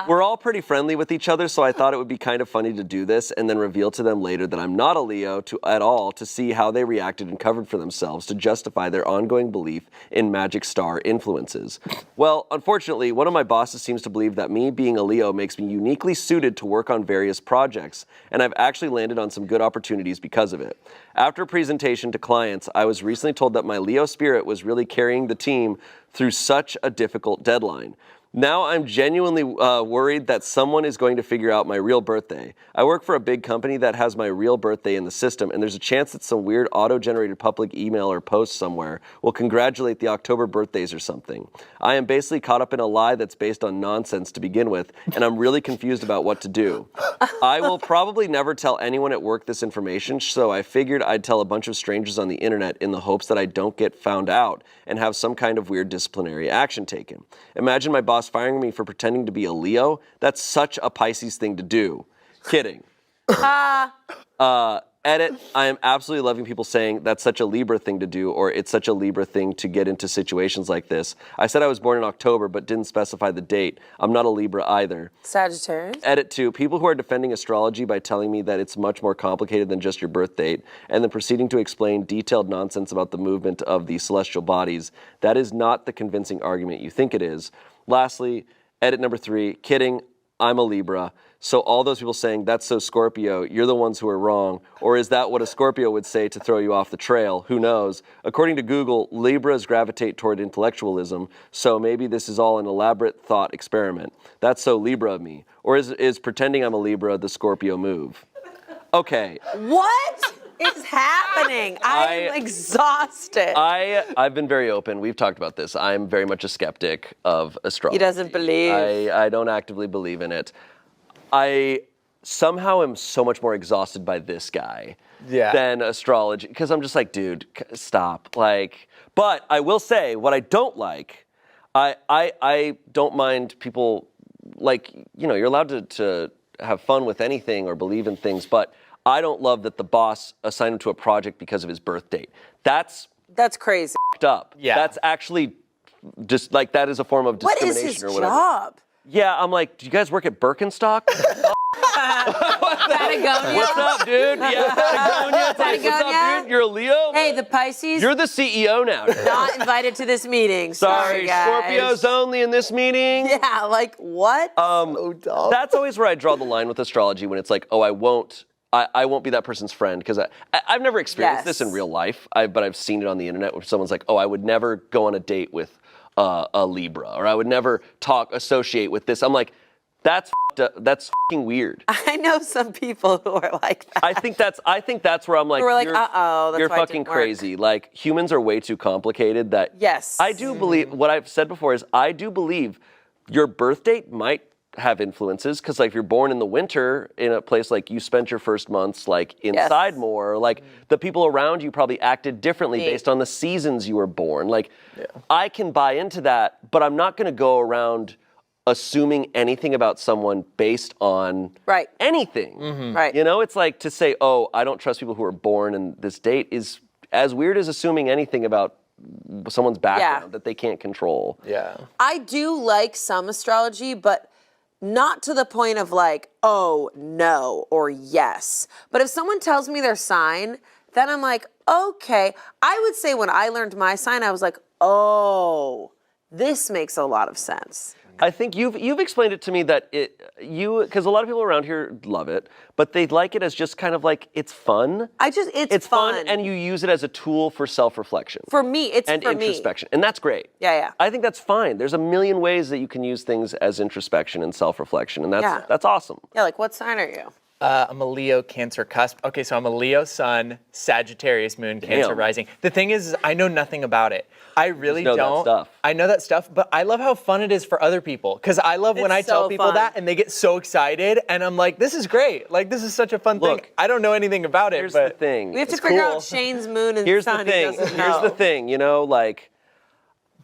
We're all pretty friendly with each other, so I thought it would be kind of funny to do this and then reveal to them later that I'm not a Leo at all, to see how they reacted and covered for themselves to justify their ongoing belief in magic star influences. Well, unfortunately, one of my bosses seems to believe that me being a Leo makes me uniquely suited to work on various projects, and I've actually landed on some good opportunities because of it. After a presentation to clients, I was recently told that my Leo spirit was really carrying the team through such a difficult deadline. Now I'm genuinely worried that someone is going to figure out my real birthday. I work for a big company that has my real birthday in the system, and there's a chance that some weird auto-generated public email or post somewhere will congratulate the October birthdays or something. I am basically caught up in a lie that's based on nonsense to begin with, and I'm really confused about what to do. I will probably never tell anyone at work this information, so I figured I'd tell a bunch of strangers on the internet in the hopes that I don't get found out and have some kind of weird disciplinary action taken. Imagine my boss firing me for pretending to be a Leo. That's such a Pisces thing to do. Kidding. Edit, I am absolutely loving people saying that's such a Libra thing to do, or it's such a Libra thing to get into situations like this. I said I was born in October, but didn't specify the date. I'm not a Libra either. Sagittarius. Edit 2, people who are defending astrology by telling me that it's much more complicated than just your birth date, and then proceeding to explain detailed nonsense about the movement of the celestial bodies. That is not the convincing argument you think it is. Lastly, edit number 3, kidding, I'm a Libra. So all those people saying, that's so Scorpio, you're the ones who are wrong. Or is that what a Scorpio would say to throw you off the trail? Who knows? According to Google, Libras gravitate toward intellectualism, so maybe this is all an elaborate thought experiment. That's so Libra of me. Or is pretending I'm a Libra the Scorpio move? Okay. What is happening? I'm exhausted. I've been very open. We've talked about this. I'm very much a skeptic of astrology. He doesn't believe. I don't actively believe in it. I somehow am so much more exhausted by this guy than astrology, because I'm just like, dude, stop. Like, but I will say what I don't like. I don't mind people, like, you know, you're allowed to have fun with anything or believe in things, but I don't love that the boss assigned him to a project because of his birth date. That's crazy. F***ed up. Yeah. That's actually just like, that is a form of What discrimination is his or whatever. job? Yeah, I'm like, do you guys work at Birkenstock? Patagonia. What's up, dude? Yeah, Patagonia. It's like, what's up, dude? You're a Leo? Hey, the Pisces. You're the CEO now. Dude. not invited to this meeting. Sorry, guys. Scorpios only in this meeting. Yeah, like what? So dumb. That's always where I draw the line with astrology, when it's like, oh, I won't be that person's friend, because I've never experienced this in real life, but I've seen it on the internet where someone's like, oh, I would never go on a date with a Libra, or I would never associate with this. I'm like, that's fucking weird. I know some people who are like that. I think that's where I'm like, Who are like, uh-oh, that's you're why it fucking didn't work. crazy. Like, humans are way too complicated. That Yes. I do believe, what I've said before is, I do believe your birth date might have influences, because like if you're born in the winter in a place, like you spent your first months like inside more, like the people around you probably acted differently based on the seasons you were born. Like, I can buy into that, but I'm not going to go around assuming anything about someone based on anything. Right. You know, it's like to say, oh, I don't trust people who are born in this date is as weird as assuming anything about someone's background that they can't control. Yeah. I do like some astrology, but not to the point of like, oh, no, or yes. But if someone tells me their sign, then I'm like, okay. I would say when I learned my sign, I was like, oh, this makes a lot of sense. I think you've explained it to me that because a lot of people around here love it, but they like it as just kind of like it's fun. It's fun, and you use it as a tool for self-reflection. For me, it's and for me. introspection, and that's great. Yeah. I think that's fine. There's a million ways that you can use things as introspection and self-reflection, and that's awesome. Yeah, like what sign are you? I'm a Leo, Cancer cusp. Okay, so I'm a Leo sun, Sagittarius moon, Cancer rising. The thing is, I know nothing about it. I really know don't. That stuff. I know that stuff, but I love how fun it is for other people. Because I love when I tell people that and they get so excited, and I'm like, this is great. Like, this is such a fun thing. I don't know anything about it, Here's but the thing. We have to figure out Shane's moon and sun. Here's the thing. You know, like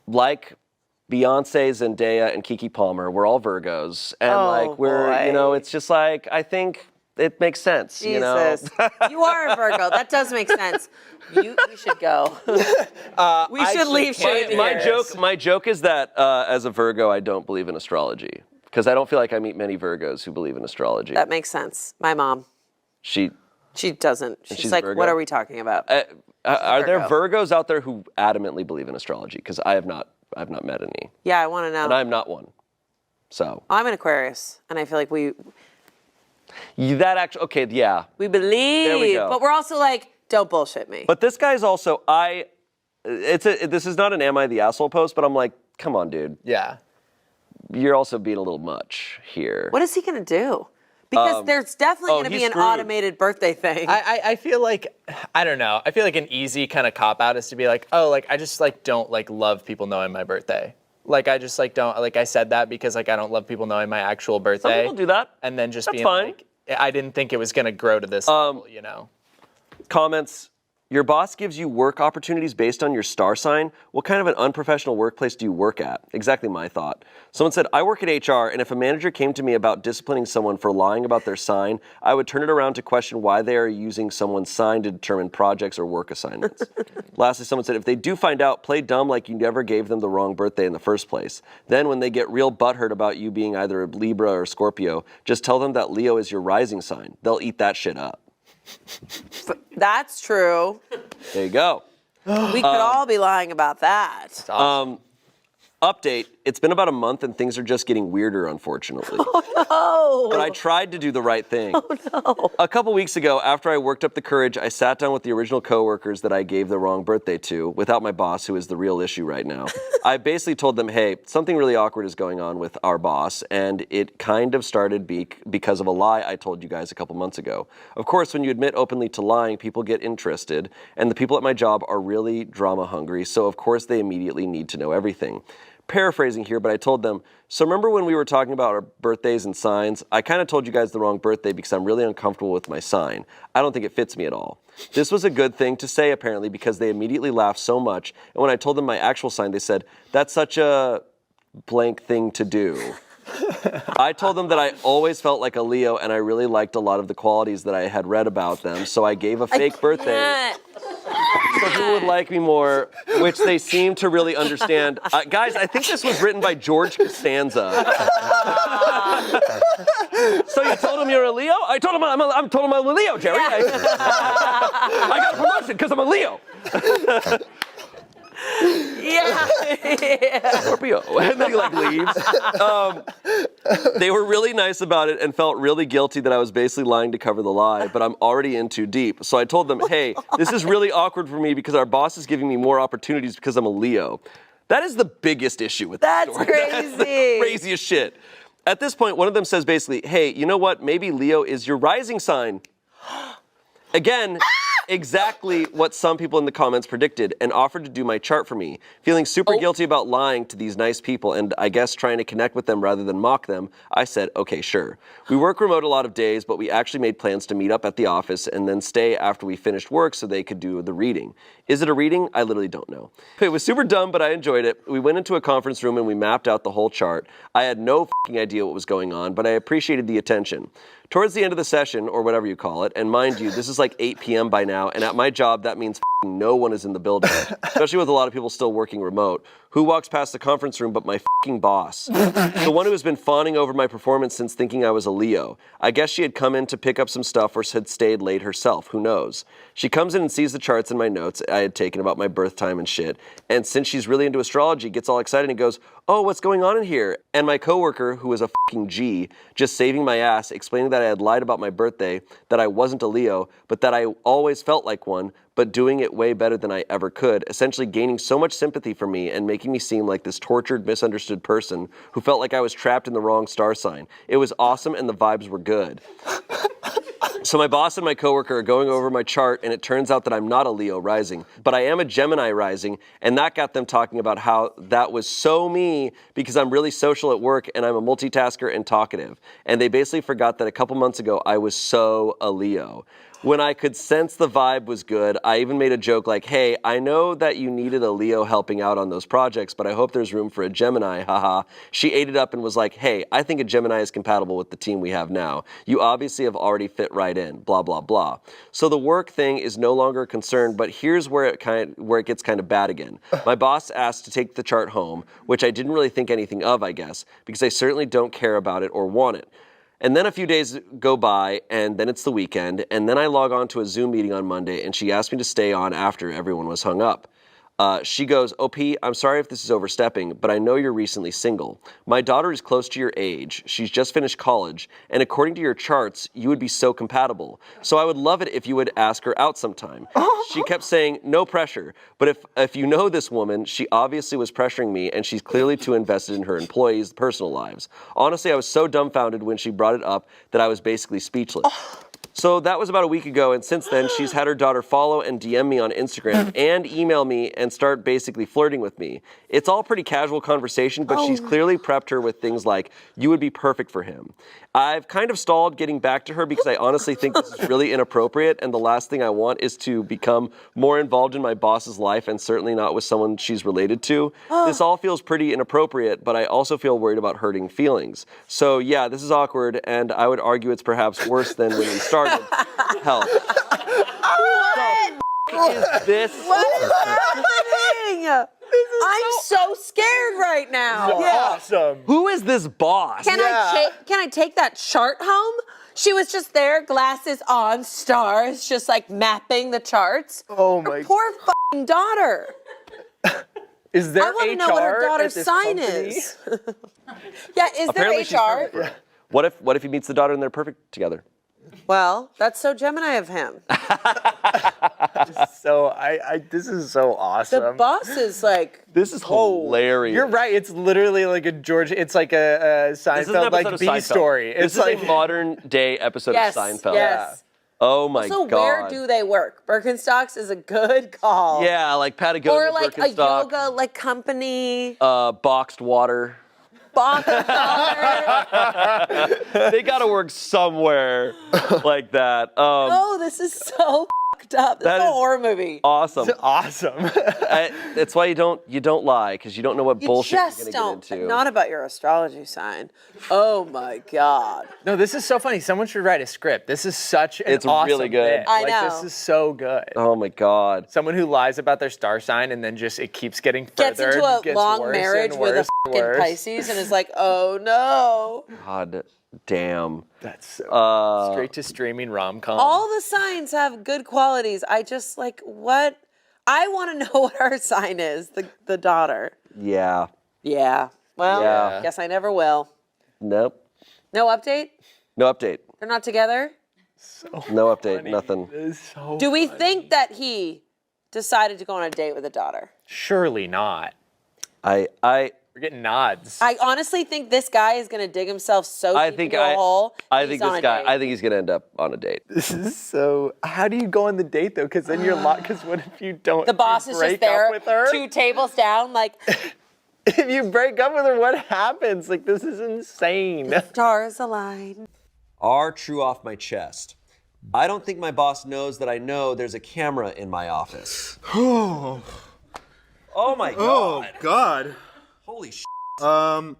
Beyonce, Zendaya, and Keke Palmer, we're all Virgos, and you know, it's just like I think. It makes sense, you know. You are a Virgo. That does make sense. We should go. We should leave Shane here. My joke is that as a Virgo, I don't believe in astrology because I don't feel like I meet many Virgos who believe in astrology. That makes sense. My mom. She doesn't. She's like, what are we talking about? Are there Virgos out there who adamantly believe in astrology? Because I have not met any. Yeah, I want to know. And I'm not one. So. I'm an Aquarius, and I feel like we believe. There we go. But we're also like, don't bullshit me. But this guy's also this is not an am I the asshole post, but I'm like, come on, dude. Yeah. You're also being a little much here. What is he gonna do? Because there's definitely gonna be an automated birthday thing. I feel like, I don't know. I feel like an easy kind of cop out is to be like, oh, like I just like don't like love people knowing my birthday. Like I just like don't like I said that because like I don't love people knowing my actual birthday. Some people do that. And then just That's being fine. like, I didn't think it was gonna grow to this level, you know. Comments. Your boss gives you work opportunities based on your star sign. What kind of an unprofessional workplace do you work at? Exactly my thought. Someone said, I work at HR, and if a manager came to me about disciplining someone for lying about their sign, I would turn it around to question why they are using someone's sign to determine projects or work assignments. Lastly, someone said, if they do find out, play dumb like you never gave them the wrong birthday in the first place. Then when they get real butthurt about you being either a Libra or Scorpio, just tell them that Leo is your rising sign. They'll eat that shit up. That's true. There you go. We could all be lying about that. Update, it's been about a month and things are just getting weirder, unfortunately. Oh, no. But I tried to do the right thing. Oh, no. A couple weeks ago, after I worked up the courage, I sat down with the original coworkers that I gave the wrong birthday to, without my boss, who is the real issue right now. I basically told them, hey, something really awkward is going on with our boss, and it kind of started because of a lie I told you guys a couple months ago. Of course, when you admit openly to lying, people get interested, and the people at my job are really drama hungry, so of course they immediately need to know everything. Paraphrasing here, but I told them, so remember when we were talking about our birthdays and signs? I kind of told you guys the wrong birthday because I'm really uncomfortable with my sign. I don't think it fits me at all. This was a good thing to say, apparently, because they immediately laughed so much. And when I told them my actual sign, they said, that's such a blank thing to do. I told them that I always felt like a Leo and I really liked a lot of the qualities that I had read about them, so I gave a fake birthday. So people would like me more, which they seem to really understand. Guys, I think this was written by George Costanza. So you told him you're a Leo? I told him I'm a Leo, Jerry. I got a promotion because I'm a Leo. Yeah. Scorpio. And then he leaves. They were really nice about it and felt really guilty that I was basically lying to cover the lie, but I'm already in too deep. So I told them, hey, this is really awkward for me because our boss is giving me more opportunities because I'm a Leo. That is the biggest issue with this story. Crazy. That's the craziest shit. At this point, one of them says basically, hey, you know what? Maybe Leo is your rising sign. Again, exactly what some people in the comments predicted and offered to do my chart for me. Feeling super guilty about lying to these nice people and I guess trying to connect with them rather than mock them, I said, okay, sure. We work remote a lot of days, but we actually made plans to meet up at the office and then stay after we finished work so they could do the reading. Is it a reading? I literally don't know. It was super dumb, but I enjoyed it. We went into a conference room and we mapped out the whole chart. I had no fucking idea what was going on, but I appreciated the attention. Towards the end of the session, or whatever you call it, and mind you, this is like 8 p.m. by now, and at my job, that means no one is in the building, especially with a lot of people still working remote. Who walks past the conference room but my fucking boss? The one who has been fawning over my performance since thinking I was a Leo. I guess she had come in to pick up some stuff or had stayed late herself, who knows. She comes in and sees the charts and my notes I had taken about my birth time and shit, and since she's really into astrology, gets all excited and goes, oh, what's going on in here? And my coworker, who is a fucking G, just saving my ass, explaining that I had lied about my birthday, that I wasn't a Leo, but that I always felt like one, but doing it way better than I ever could, essentially gaining so much sympathy for me and making me seem like this tortured, misunderstood person who felt like I was trapped in the wrong star sign. It was awesome and the vibes were good. So my boss and my coworker are going over my chart, and it turns out that I'm not a Leo rising, but I am a Gemini rising, and that got them talking about how that was so me because I'm really social at work and I'm a multitasker and talkative. And they basically forgot that a couple months ago I was so a Leo. When I could sense the vibe was good, I even made a joke like, hey, I know that you needed a Leo helping out on those projects, but I hope there's room for a Gemini, haha. She ate it up and was like, hey, I think a Gemini is compatible with the team we have now. You obviously have already fit right in, blah, blah, blah. So the work thing is no longer a concern, but here's where it gets kind of bad again. My boss asked to take the chart home, which I didn't really think anything of, I guess, because I certainly don't care about it or want it. And then a few days go by, and then it's the weekend, and then I log on to a Zoom meeting on Monday, and she asked me to stay on after everyone was hung up. She goes, OP, I'm sorry if this is overstepping, but I know you're recently single. My daughter is close to your age. She's just finished college, and according to your charts, you would be so compatible. So I would love it if you would ask her out sometime. She kept saying, no pressure, but if you know this woman, she obviously was pressuring me, and she's clearly too invested in her employees' personal lives. Honestly, I was so dumbfounded when she brought it up that I was basically speechless. So that was about a week ago, and since then, she's had her daughter follow and DM me on Instagram and email me and start basically flirting with me. It's all pretty casual conversation, but she's clearly prepped her with things like, you would be perfect for him. I've kind of stalled getting back to her because I honestly think this is really inappropriate, and the last thing I want is to become more involved in my boss's life and certainly not with someone she's related to. This all feels pretty inappropriate, but I also feel worried about hurting feelings. So yeah, this is awkward, and I would argue it's perhaps worse than when we started. Help. What is this? What is happening? I'm so scared right now. Awesome. Who is this boss? Can I take that chart home? She was just there, glasses on, stars, just like mapping the charts. Oh my. Her poor fucking daughter. Is there I want to know what her daughter's sign is. Yeah, is Apparently she's there HR? perfect for her. What if he meets the daughter and they're perfect together? Well, that's so Gemini of him. So this is so awesome. The boss is like, This is hilarious. You're right. It's literally like it's like a This is an Seinfeld episode like of B Seinfeld. story. This It's is like a modern day episode yes, of Seinfeld. yes. Oh my So god. where do they work? Birkenstocks is a good call. Yeah, like Patagonia, Or like a Birkenstock, yoga like company. boxed water. Box water. They gotta work somewhere like that. Oh, this is so fucked up. This That is a is horror movie. Awesome. awesome. That's why you don't lie, because you don't know what You bullshit just you're don't. gonna get into. Not about your astrology sign. Oh my god. No, this is so funny. Someone should write a script. This is such an It's awesome really good. bit. I Like, know. This is so good. Oh my god. Someone who lies about their star sign and then just it keeps getting further. Gets into a gets long worse marriage and with a worse and fucking worse. Pisces and is like, oh no. God damn. That's so straight to streaming rom-com. All the signs have good qualities. I just like what I want to know what her sign is, the daughter. Yeah. Yeah. Well, Yeah. guess I never will. Nope. No update? No update. They're not together? No update. Nothing. It's so Do we think that he decided to go on a date with a daughter? Surely not. I We're getting nods. I honestly think this guy is going to dig himself so deep into a hole. I he's think on this a guy. date. I think he's gonna end up on a date. This is so. How do you go on the date though? Because then you're locked. Because what if you don't? The boss is break just there, up with her? 2 tables down, like, If you break up with her, what happens? Like this is insane. stars align. R true off my chest. I don't think my boss knows that I know there's a camera in my office. Oh my god. God. Holy sh**. Um.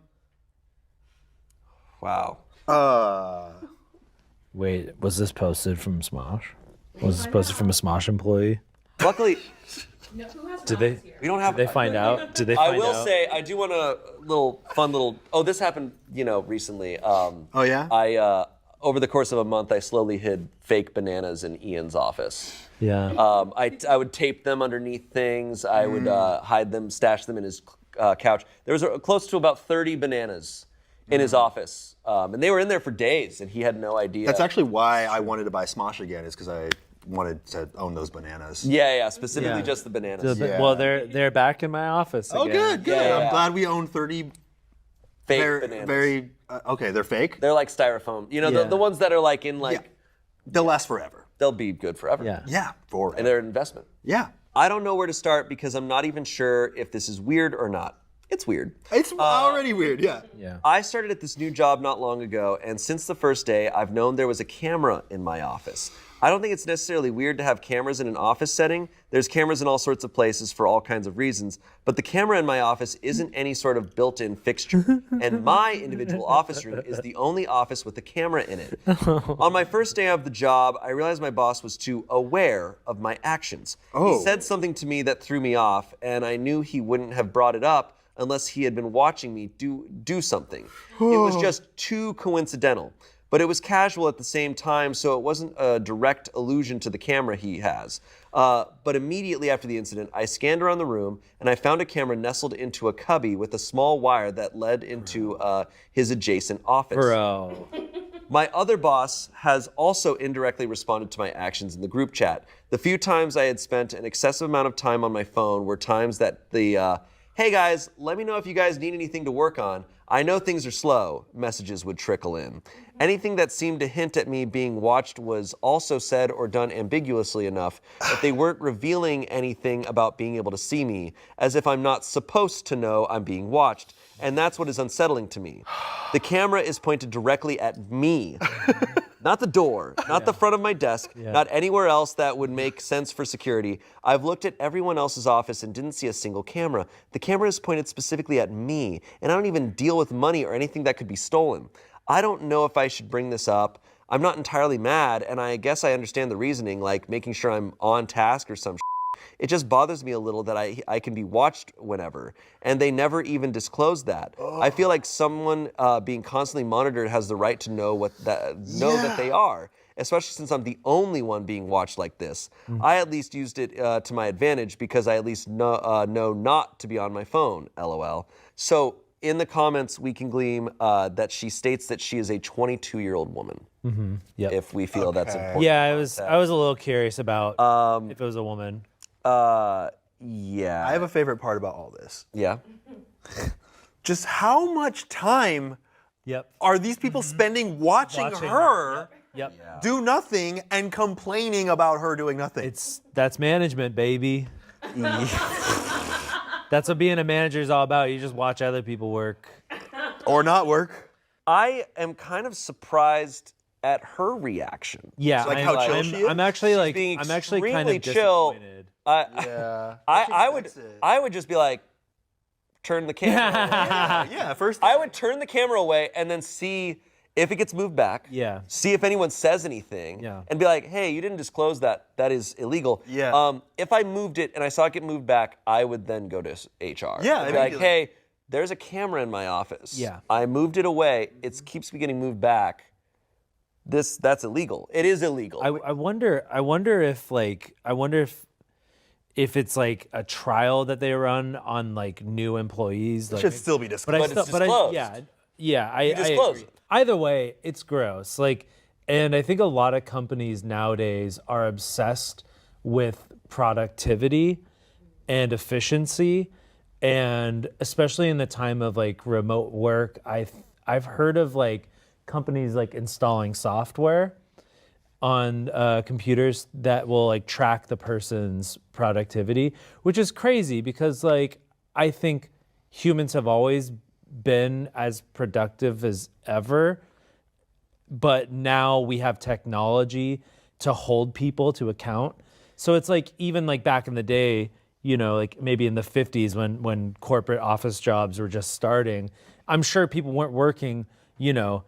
Wow. Wait, was this posted from Smosh? Was this posted from a Smosh employee? Luckily, Did they? we don't have. Did they find out? Did they I find will out? say I do want a fun little. Oh, this happened, recently. Oh yeah. I over the course of a month, I slowly hid fake bananas in Ian's office. Yeah. I would tape them underneath things. I would hide them, stash them in his couch. There was close to about 30 bananas in his office, and they were in there for days, and he had no idea. That's actually why I wanted to buy Smosh again, is because I wanted to own those bananas. Yeah, specifically Yeah. just the bananas. Yeah. Well, they're back in my office Oh, again. good. Yeah. I'm glad we own 30 Fake very, bananas. very. Okay, they're fake. They're like styrofoam. Yeah. The ones that are like in Yeah. They'll last forever. they'll be good forever. Yeah. Yeah, forever. And they're an investment. Yeah. I don't know where to start because I'm not even sure if this is weird or not. It's weird. It's already weird. Yeah. Yeah. I started at this new job not long ago, and since the first day, I've known there was a camera in my office. I don't think it's necessarily weird to have cameras in an office setting. There's cameras in all sorts of places for all kinds of reasons, but the camera in my office isn't any sort of built-in fixture. And my individual office room is the only office with a camera in it. On my first day of the job, I realized my boss was too aware of my actions. He said something to me that threw me off, and I knew he wouldn't have brought it up unless he had been watching me do something. It was just too coincidental. But it was casual at the same time, so it wasn't a direct allusion to the camera he has. But immediately after the incident, I scanned around the room, and I found a camera nestled into a cubby with a small wire that led into his adjacent office. Bro. My other boss has also indirectly responded to my actions in the group chat. The few times I had spent an excessive amount of time on my phone were times that the, hey guys, let me know if you guys need anything to work on. I know things are slow, messages would trickle in. Anything that seemed to hint at me being watched was also said or done ambiguously enough that they weren't revealing anything about being able to see me, as if I'm not supposed to know I'm being watched. And that's what is unsettling to me. The camera is pointed directly at me. Not the door, not the front of my desk, not anywhere else that would make sense for security. I've looked at everyone else's office and didn't see a single camera. The camera is pointed specifically at me, and I don't even deal with money or anything that could be stolen. I don't know if I should bring this up. I'm not entirely mad, and I guess I understand the reasoning, like making sure I'm on task or some shit. It just bothers me a little that I can be watched whenever, and they never even disclose that. I feel like someone being constantly monitored has the right to know that they are, especially since I'm the only one being watched like this. I at least used it to my advantage because I at least know not to be on my phone, LOL. So in the comments, we can glean that she states that she is a 22-year-old woman. Yep. If we feel that's important. Yeah, I was a little curious about if it was a woman. Yeah. I have a favorite part about all this. Yeah. Just how much time Yep. are these people spending watching her Yep. do nothing and complaining about her doing nothing? That's management, baby. That's what being a manager is all about. You just watch other people work. Or not work. I am kind of surprised at her reaction. Yeah, Like how chill she is? I'm actually She's like being I'm actually kind extremely of chill. disappointed. I would just be like, turn the camera away. Yeah, first. I would turn the camera away and then see if it gets moved back. Yeah. See if anyone says anything. Yeah. And be like, hey, you didn't disclose that. That is illegal. Yeah. If I moved it and I saw it get moved back, I would then go to HR. Yeah, I'd be like, immediately. hey, there's a camera in my office. Yeah. I moved it away. It keeps me getting moved back. That's illegal. It is illegal. I wonder if it's like a trial that they run on like new employees. Like, should still be disclosed. But it's disclosed. Yeah. I disclose agree. it. Either way, it's gross. Like, and I think a lot of companies nowadays are obsessed with productivity and efficiency, and especially in the time of like remote work, I've heard of like companies like installing software on computers that will like track the person's productivity, which is crazy because like I think humans have always been as productive as ever, but now we have technology to hold people to account. So it's like even like back in the day, you know, like maybe in the 50s when corporate office jobs were just starting, I'm sure people weren't working, you know,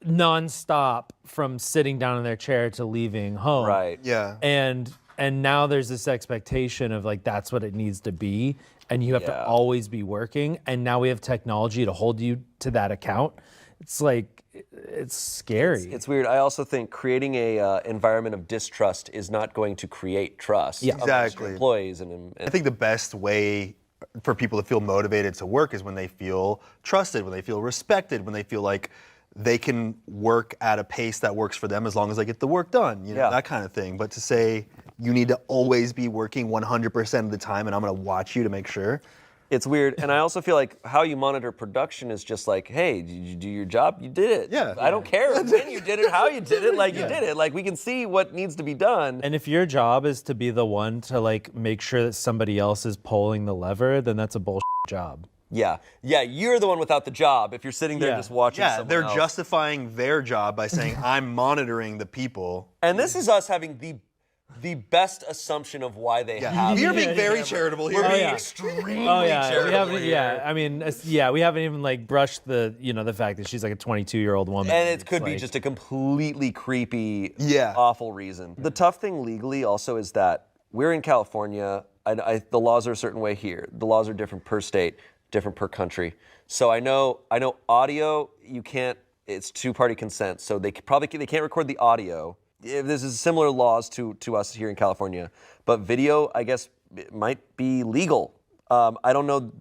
nonstop from sitting down in their chair to leaving home. Right. Yeah. And And now there's this expectation of like that's what it needs to be, and you have to always be working. And now we have technology to hold you to that account. It's like it's scary. It's weird. I also think creating a environment of distrust is not going to create trust. Yeah. amongst your Exactly. employees and I think the best way for people to feel motivated to work is when they feel trusted, when they feel respected, when they feel like they can work at a pace that works for them as long as they get the work done, you know, that kind of thing. But to say you need to always be working 100% of the time and I'm going to watch you to make sure. It's weird. And I also feel like how you monitor production is just like, hey, did you do your job? You did it. Yeah. I don't care when you did it, how you did it, like you did it. Like we can see what needs to be done. And if your job is to be the one to like make sure that somebody else is pulling the lever, then that's a bullshit job. Yeah, you're the one without the job if you're sitting there just watching someone they're else. justifying their job by saying, I'm monitoring the people. And this is us having the best assumption of why they have We are it. being very charitable here. We're being extremely charitable we haven't. here. Yeah, I mean, we haven't even like brushed the the fact that she's like a 22-year-old woman. And it could be like- just a completely creepy, awful reason. The tough thing legally also is that we're in California. The laws are a certain way here. The laws are different per state, different per country. So I know audio, you can't, it's two-party consent. So they can't record the audio. This is similar laws to us here in California. But video, I guess, it might be legal. I don't know,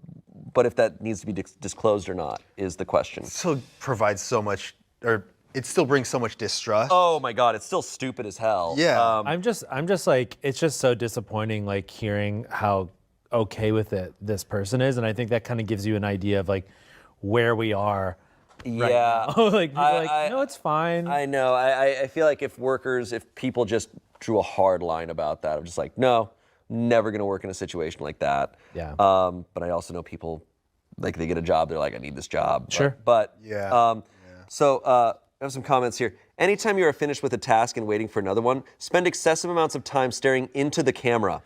but if that needs to be disclosed or not is the question. It still provides so much, or it still brings so much distrust. Oh my God, it's still stupid as hell. Yeah. I'm just like, it's just so disappointing, like hearing how okay with it this person is, and I think that kind of gives you an idea of like where we are. Right now. Like people are like, no, it's fine. I know. I feel like if people just drew a hard line about that, I'm just like, no, never gonna work in a situation like that. Yeah. But I also know people, like they get a job, they're like, I need this job. Sure. But Yeah. So I have some comments here. Anytime you are finished with a task and waiting for another one, spend excessive amounts of time staring into the camera.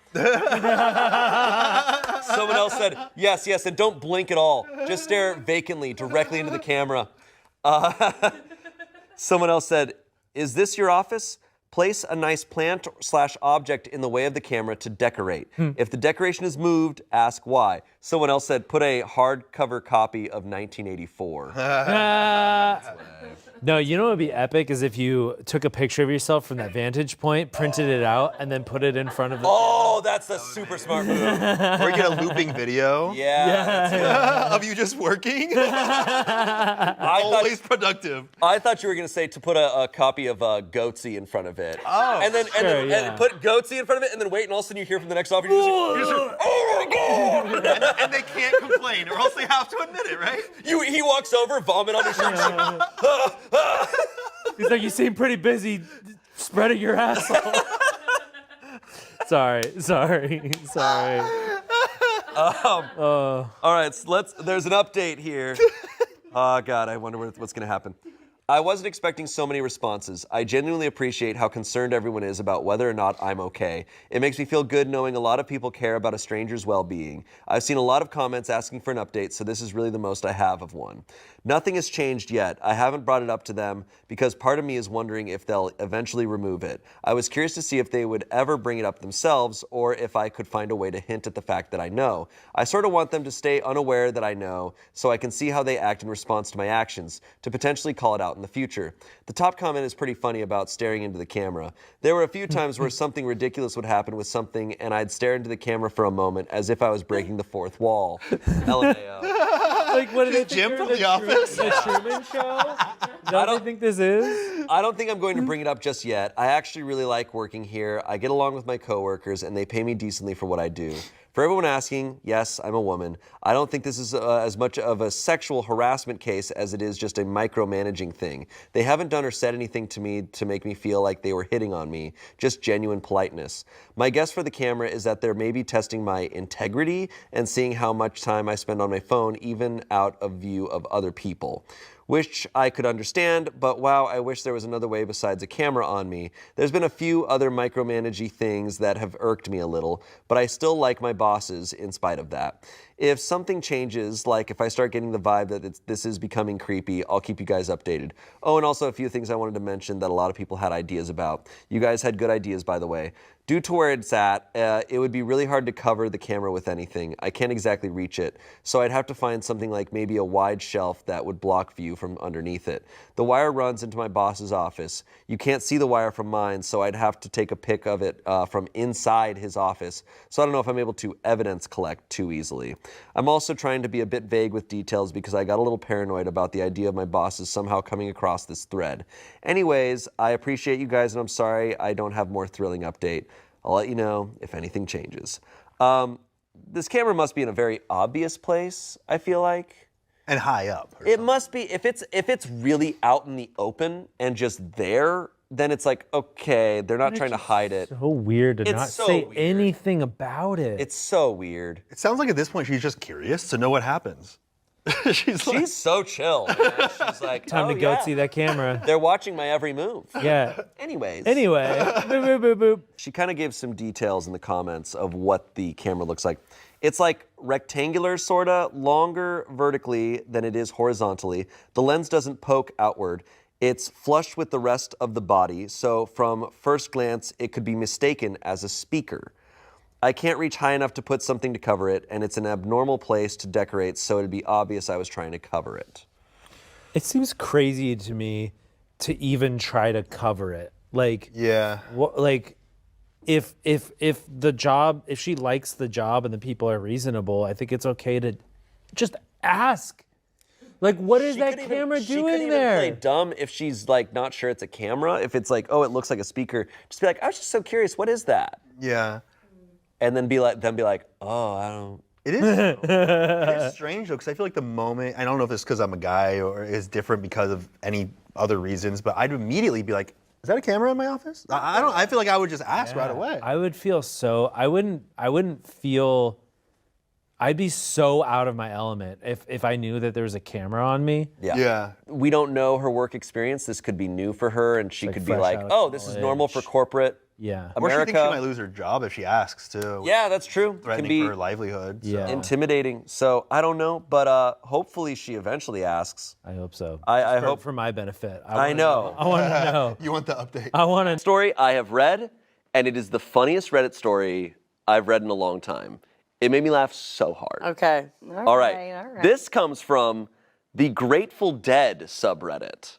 Someone else said, yes, and don't blink at all. Just stare vacantly, directly into the camera. Someone else said, is this your office? Place a nice plant/object in the way of the camera to decorate. If the decoration is moved, ask why. Someone else said, put a hardcover copy of 1984. No, you know what would be epic is if you took a picture of yourself from that vantage point, printed it out, and then put it in front of the Oh, that's a super smart move. Or you get a looping video of you just working. Always productive. I thought you were going to say to put a copy of Goatsy in front of it. Oh, and then put Goatsy in front of it, and then wait, and all of a sudden you hear from the next office, you just hear, oh my God! and they can't complain, or else they have to admit it, right? He walks over, vomit on his shirt. He's like, you seem pretty busy spreading your asshole. Sorry. All right, so there's an update here. Oh God, I wonder what's gonna happen. I wasn't expecting so many responses. I genuinely appreciate how concerned everyone is about whether or not I'm okay. It makes me feel good knowing a lot of people care about a stranger's well-being. I've seen a lot of comments asking for an update, so this is really the most I have of one. Nothing has changed yet. I haven't brought it up to them because part of me is wondering if they'll eventually remove it. I was curious to see if they would ever bring it up themselves or if I could find a way to hint at the fact that I know. I sort of want them to stay unaware that I know so I can see how they act in response to my actions, to potentially call it out in the future. The top comment is pretty funny about staring into the camera. There were a few times where something ridiculous would happen with something and I'd stare into the camera for a moment as if I was breaking the fourth wall. LMAO. Like, what did Jim from The Office? The Truman Show? Don't you think this is? I don't think I'm going to bring it up just yet. I actually really like working here. I get along with my coworkers, and they pay me decently for what I do. For everyone asking, yes, I'm a woman. I don't think this is as much of a sexual harassment case as it is just a micromanaging thing. They haven't done or said anything to me to make me feel like they were hitting on me, just genuine politeness. My guess for the camera is that they're maybe testing my integrity and seeing how much time I spend on my phone, even out of view of other people. Which I could understand, but wow, I wish there was another way besides a camera on me. There's been a few other micromanagey things that have irked me a little, but I still like my bosses in spite of that. If something changes, like if I start getting the vibe that this is becoming creepy, I'll keep you guys updated. Oh, and also a few things I wanted to mention that a lot of people had ideas about. You guys had good ideas, by the way. Due to where it's at, it would be really hard to cover the camera with anything. I can't exactly reach it, so I'd have to find something like maybe a wide shelf that would block view from underneath it. The wire runs into my boss's office. You can't see the wire from mine, so I'd have to take a pic of it from inside his office. So I don't know if I'm able to evidence collect too easily. I'm also trying to be a bit vague with details because I got a little paranoid about the idea of my bosses somehow coming across this thread. Anyways, I appreciate you guys, and I'm sorry I don't have more thrilling update. I'll let you know if anything changes. This camera must be in a very obvious place, I feel like. And high up. It must be, if it's really out in the open and just there, then it's like, okay, they're not trying to hide it. So weird to It's not so say weird. anything about it. It's so weird. It sounds like at this point she's just curious to know what happens. She's so chill, man. She's like, Time to go see that camera. They're watching my every move. Yeah. Anyways. Anyway, boop, boop, boop, boop. She kind of gave some details in the comments of what the camera looks like. It's like rectangular, sorta, longer vertically than it is horizontally. The lens doesn't poke outward. It's flush with the rest of the body, so from first glance, it could be mistaken as a speaker. I can't reach high enough to put something to cover it, and it's an abnormal place to decorate, so it'd be obvious I was trying to cover it. It seems crazy to me to even try to cover it. Like, Yeah. like if she likes the job and the people are reasonable, I think it's okay to just ask. Like, what is that camera She could doing even there? play dumb if she's like not sure it's a camera. If it's like, oh, it looks like a speaker, just be like, I was just so curious, what is that? Yeah. And then be like, oh, I don't. It is. It is strange though, because I feel like the moment, I don't know if it's because I'm a guy or is different because of any other reasons, but I'd immediately be like, is that a camera in my office? I feel like I would just ask right away. I would feel so, I wouldn't feel, I'd be so out of my element if I knew that there was a camera on me. Yeah. We don't know her work experience. This could be new for her, and she Like could be fresh like, out of oh, this is normal for college. corporate Yeah. Or she America. thinks she might lose her job if she asks too. Yeah, that's true. It can Threatening be for her livelihood. So. Yeah. intimidating. So I don't know, but hopefully she eventually asks. I hope so. I for, hope- for my benefit. I know. I want to know. You want the update? I want to. Story I have read, and it is the funniest Reddit story I've read in a long time. It made me laugh so hard. Okay. All right. This comes from the Grateful Dead subreddit.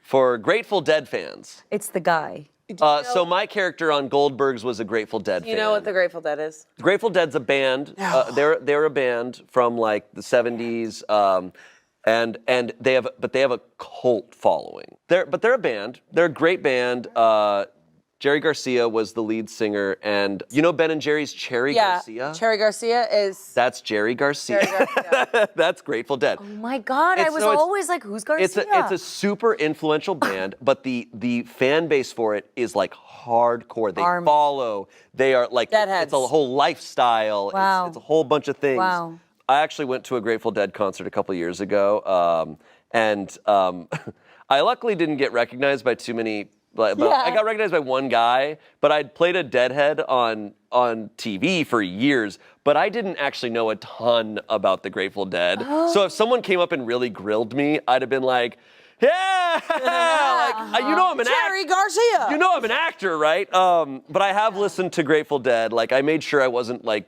For Grateful Dead fans. It's the guy. So my character on Goldberg's was a Grateful Dead fan. You know what the Grateful Dead is? Grateful Dead's a band. They're a band from like the 70s, and they have a cult following. They're a band. They're a great band. Jerry Garcia was the lead singer, and you know Ben and Jerry's Cherry Garcia? Cherry Garcia is. That's Jerry Garcia. Jerry Garcia. That's Grateful Dead. Oh my God, I was always like, who's Garcia? It's a super influential band, but the fan base for it is like hardcore. They Army. follow. They are like Deadheads. it's a whole lifestyle. Wow. It's a whole bunch of things. Wow. I actually went to a Grateful Dead concert a couple years ago, and I luckily didn't get recognized by too many. But I got recognized by one guy, but I'd played a Deadhead on TV for years, but I didn't actually know a ton about the Grateful Dead. So if someone came up and really grilled me, I'd have been like, yeah, like, you know I'm an actor. Cherry Garcia. You know I'm an actor, right? But I have listened to Grateful Dead. Like I made sure I wasn't like,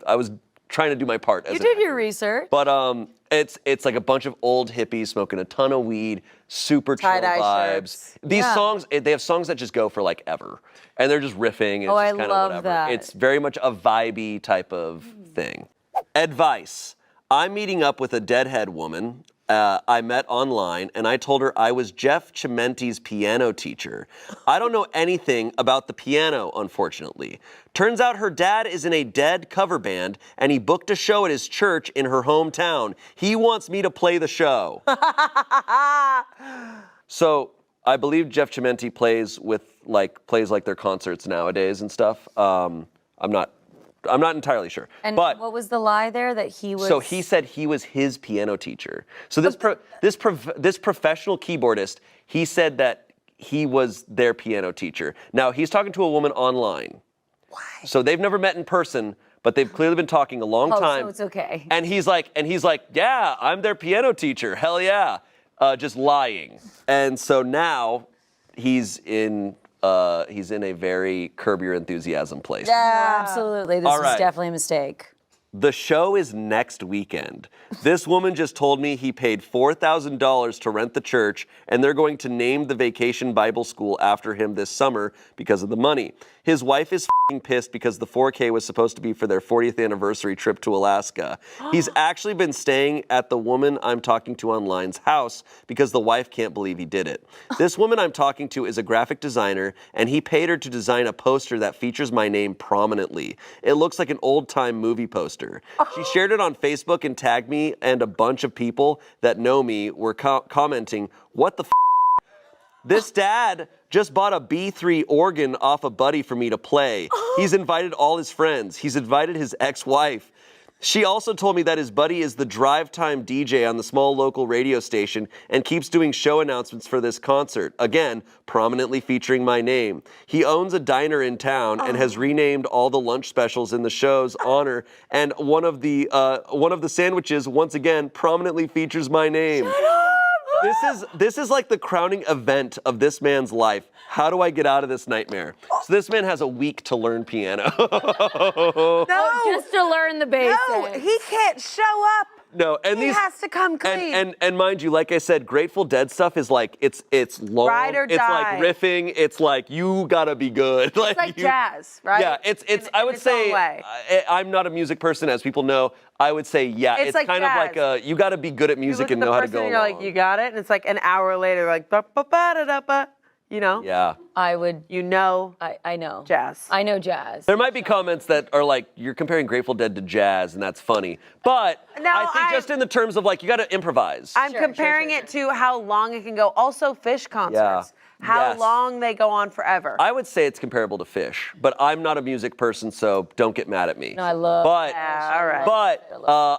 I was trying to do my part as You an did actor. your research. But it's like a bunch of old hippies smoking a ton of weed, super chill Tie-dye vibes. shirts. These songs, they have songs that just go for like ever, and they're just riffing. And Oh, it's I just kind love of whatever. that. It's very much a vibey type of thing. Advice: I'm meeting up with a Deadhead woman I met online, and I told her I was Jeff Chimenti's piano teacher. I don't know anything about the piano, unfortunately. Turns out her dad is in a Dead cover band, and he booked a show at his church in her hometown. He wants me to play the show. So I believe Jeff Chimenti plays like their concerts nowadays and stuff. I'm not entirely sure. And but what was the lie there that he was? so he said he was his piano teacher. So this professional keyboardist, he said that he was their piano teacher. Now he's talking to a woman online. Why? So they've never met in person, but they've clearly been talking a long time. So it's okay. And he's like, yeah, I'm their piano teacher. Hell yeah. Just lying. And so now he's in a very Curb Your Enthusiasm place. Yeah, absolutely. This All was right. definitely a mistake. The show is next weekend. This woman just told me he paid $4,000 to rent the church, and they're going to name the Vacation Bible School after him this summer because of the money. His wife is f***ing pissed because the 4K was supposed to be for their 40th anniversary trip to Alaska. He's actually been staying at the woman I'm talking to online's house because the wife can't believe he did it. This woman I'm talking to is a graphic designer, and he paid her to design a poster that features my name prominently. It looks like an old-time movie poster. She shared it on Facebook and tagged me, and a bunch of people that know me were commenting, "What the f***? This dad just bought a B3 organ off a buddy for me to play. He's invited all his friends. He's invited his ex-wife. She also told me that his buddy is the drive time DJ on the small local radio station and keeps doing show announcements for this concert, again, prominently featuring my name. He owns a diner in town and has renamed all the lunch specials in the show's honor, and one of the sandwiches, once again, prominently features my name. This is like the crowning event of this man's life. How do I get out of this nightmare? So this man has a week to learn piano. No, just to learn the basics. No, he can't show up. No, and He has to come clean. And mind you, like I said, Grateful Dead stuff is like it's long. Ride or it's die. like riffing. It's like you gotta be good. It's like jazz, right? Yeah, I would its say own way. I'm not a music person, as people know. I would say it's like kind jazz. of like you gotta be good at music and know how to go You're along. like, you got it, and it's like an hour later, like ba ba ba da da ba. You know? Yeah. I would. You know. I know. Jazz. I know jazz. There might be comments that are like, you're comparing Grateful Dead to jazz, and that's funny. But No, I think just in the terms of like, you got to improvise. I'm comparing it to how long it can go. Also, Fish concerts. How Yes. long they go on forever. I would say it's comparable to Fish, but I'm not a music person, so don't get mad at me. No, I love. But, all right. but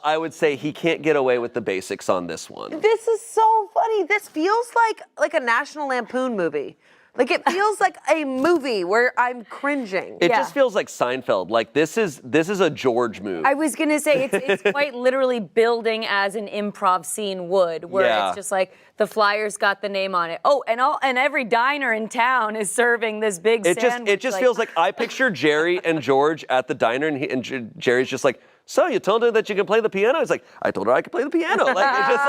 I would say he can't get away with the basics on this one. This is so funny. This feels like a National Lampoon movie. Like it feels like a movie where I'm cringing. It just feels like Seinfeld. Like this is a George move. I was gonna say it's quite literally building as an improv scene would, where it's just like the flyer's got the name on it. Oh, and every diner in town is serving this big sandwich. It just feels like I picture Jerry and George at the diner, and Jerry's just like, so you told her that you can play the piano? He's like, I told her I could play the piano. Like it's just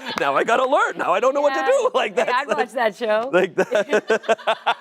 like, now I gotta learn. Now I don't know what to do. Like that. Hey, I'd watch that show. Like that.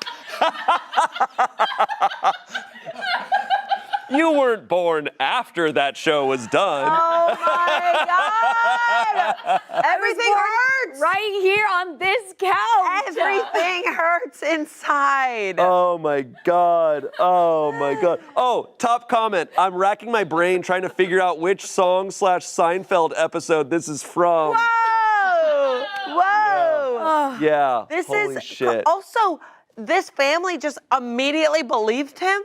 You weren't born after that show was done. Oh my God! Everything hurts. Right here on this couch. Everything hurts inside. Oh my God. Oh my God. Oh, top comment. I'm racking my brain trying to figure out which song/Seinfeld episode this is from. Whoa! Whoa! Yeah. This Holy is shit. also this family just immediately believed him.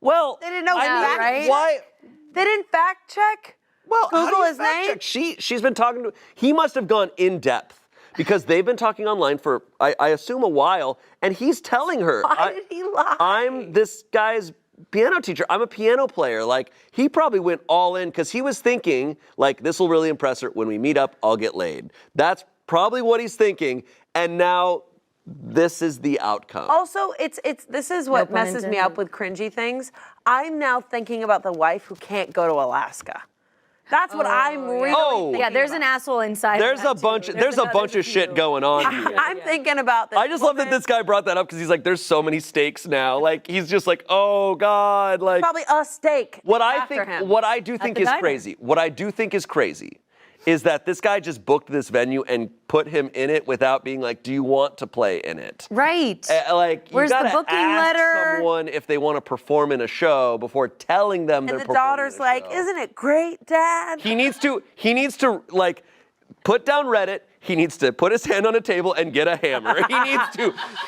Well, They didn't know right? Why? They didn't fact check. Well, how do Google you his fact name. check? She's been talking to. He must have gone in depth because they've been talking online for I assume a while, and he's telling her. Why did he lie? I'm this guy's piano teacher. I'm a piano player. Like he probably went all in because he was thinking like this will really impress her. When we meet up, I'll get laid. That's probably what he's thinking, and now. This is the outcome. Also, this is what pun messes me intended. up with cringy things. I'm now thinking about the wife who can't go to Alaska. That's what I'm really thinking Yeah, there's about. an asshole inside. There's of a that, bunch. too. There's a bunch of shit going on here. I'm thinking about this. I just love that this guy brought that up because he's like, there's so many stakes now. Like he's just like, oh God, like Probably a steak. what I after think. him. What I do think the is diner. crazy. What I do think is crazy is that this guy just booked this venue and put him in it without being like, do you want to play in it? Right. Like Where's you the gotta booking ask letter? someone if they want to perform in a show before telling them they're And the performing daughter's in a like, show. isn't it great, Dad? He needs to like put down Reddit. He needs to put his hand on a table and get a hammer.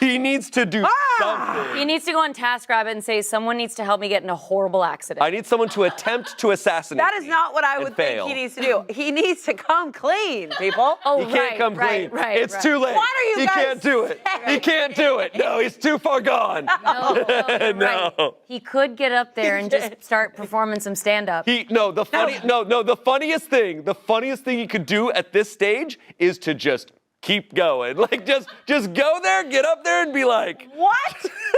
He needs to do something. He needs to go on TaskRabbit and say, someone needs to help me get in a horrible accident. I need someone to attempt to assassinate That is me not what I and would fail. think he needs to do. He needs to come clean, people. Oh, He can't come clean. It's too late. What are you he guys can't do it. He saying? can't do it. No, he's too far gone. No, you're No. right. He could get up there and just start performing some stand-up. The funniest thing he could do at this stage is to just keep going. Like just go there, get up there and be like, What?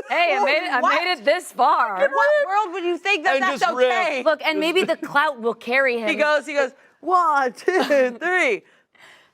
Hey, I made it this far. In what world would you think that And that's just rip. okay? Look, and maybe the clout will carry him. He goes, 1, 2, 3.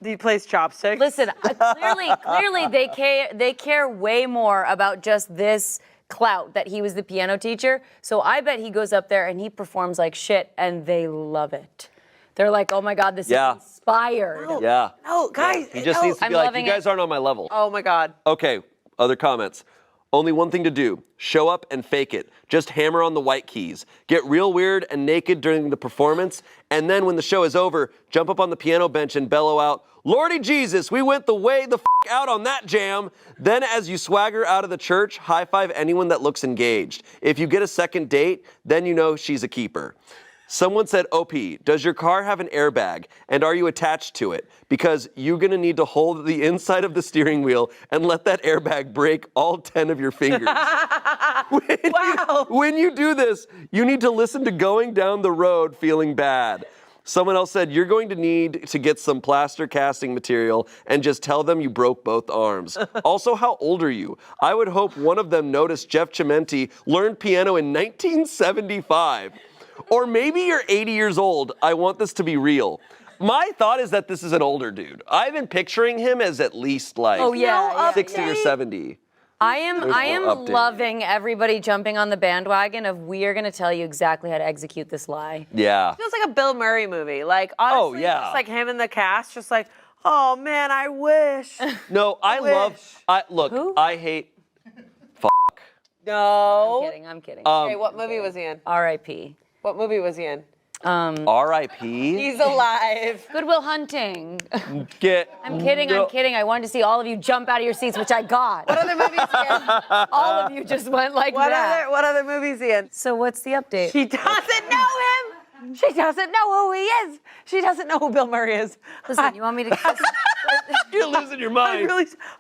He plays chopsticks. Listen, clearly they care way more about just this clout that he was the piano teacher. So I bet he goes up there and he performs like shit and they love it. They're like, oh my God, this is inspired. yeah. No, guys. He just needs to I'm be like, you loving guys it. aren't on my level. Oh my God. Okay, other comments. Only one thing to do. Show up and fake it. Just hammer on the white keys. Get real weird and naked during the performance. And then when the show is over, jump up on the piano bench and bellow out, Lordy Jesus, we went the way the out on that jam. Then as you swagger out of the church, high five anyone that looks engaged. If you get a second date, then you know she's a keeper. Someone said, OP, does your car have an airbag and are you attached to it? Because you're gonna need to hold the inside of the steering wheel and let that airbag break all 10 of your fingers. When you do this, you need to listen to Going Down the Road Feeling Bad. Someone else said, you're going to need to get some plaster casting material and just tell them you broke both arms. Also, how old are you? I would hope one of them noticed Jeff Chimenti learned piano in 1975. Or maybe you're 80 years old. I want this to be real. My thought is that this is an older dude. I've been picturing him as at least like 60 or 70. I am loving everybody jumping on the bandwagon of we are going to tell you exactly how to execute this lie. Yeah. Feels like a Bill Murray movie. Like, honestly, just like him and the cast, just like, oh man, I wish. No, I hate No. I'm kidding. Okay, what movie was he in? R.I.P. What movie was he in? R.I.P. He's alive. Goodwill Hunting. I'm Get. kidding. I wanted to see all of you jump out of your seats, which I got. What other movies he in? All of you just went like that. What other movies he in? So what's the update? She doesn't know him. She doesn't know who he is. She doesn't know who Bill Murray is. Listen, you want me to... You're losing your mind.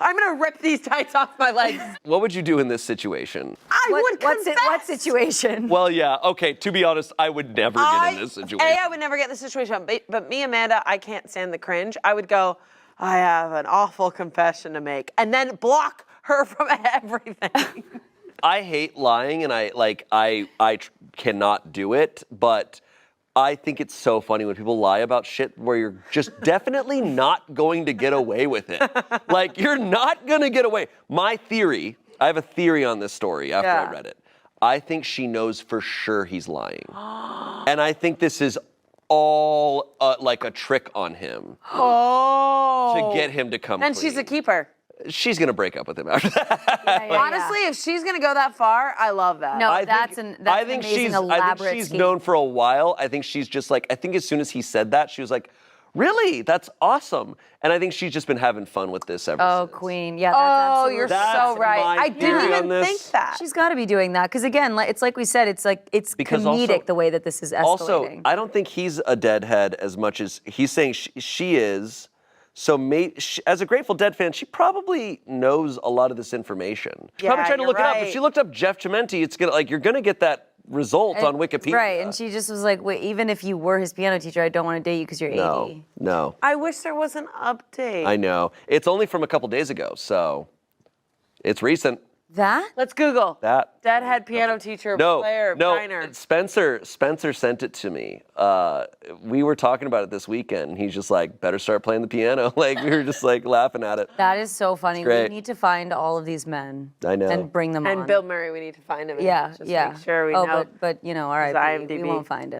I'm gonna rip these tights off my legs. What would you do in this situation? I would confess. What situation? Well, yeah, okay, to be honest, I would never get in this situation. I would never get in this situation. But me, Amanda, I can't stand the cringe. I would go, I have an awful confession to make, and then block her from everything. I hate lying, and I cannot do it, but I think it's so funny when people lie about shit where you're just definitely not going to get away with it. Like, you're not gonna get away. My theory, I have a theory on this story after I read it. I think she knows for sure he's lying. And I think this is all like a trick on him. To get him to come And clean. she's a keeper. She's gonna break up with him after that. Honestly, if she's gonna go that far, I love that. No, that's an amazing, elaborate she's scheme. known for a while. I think she's just like, I think as soon as he said that, she was like, really? That's awesome. And I think she's just been having fun with this ever since. Queen. Yeah, that's absolutely. You're That's so right. my I didn't theory on even this. think that. She's got to be doing that because again, it's like we said, it's Because comedic also- the way that this is escalating. Also, I don't think he's a deadhead as much as he's saying she is. So as a Grateful Dead fan, she probably knows a lot of this information. She probably tried to look it up. If she looked up Jeff Chimenti, it's gonna you're gonna get that result on Wikipedia. Right, and she just was like, wait, even if you were his piano teacher, I don't want to date you because you're 80. No. I wish there was an update. I know. It's only from a couple days ago, so it's recent. That? Let's Google. That. Deadhead piano teacher, player, Briner. Spencer sent it to me. We were talking about it this weekend. He's just like, better start playing the piano. Like, we were just like laughing at it. That is so funny. great. We need to find all of these men. I know. And bring them on. And Bill Murray, we need to find him. Yeah, Just yeah. make sure we know. But you know, all right, we IMDb. won't find it.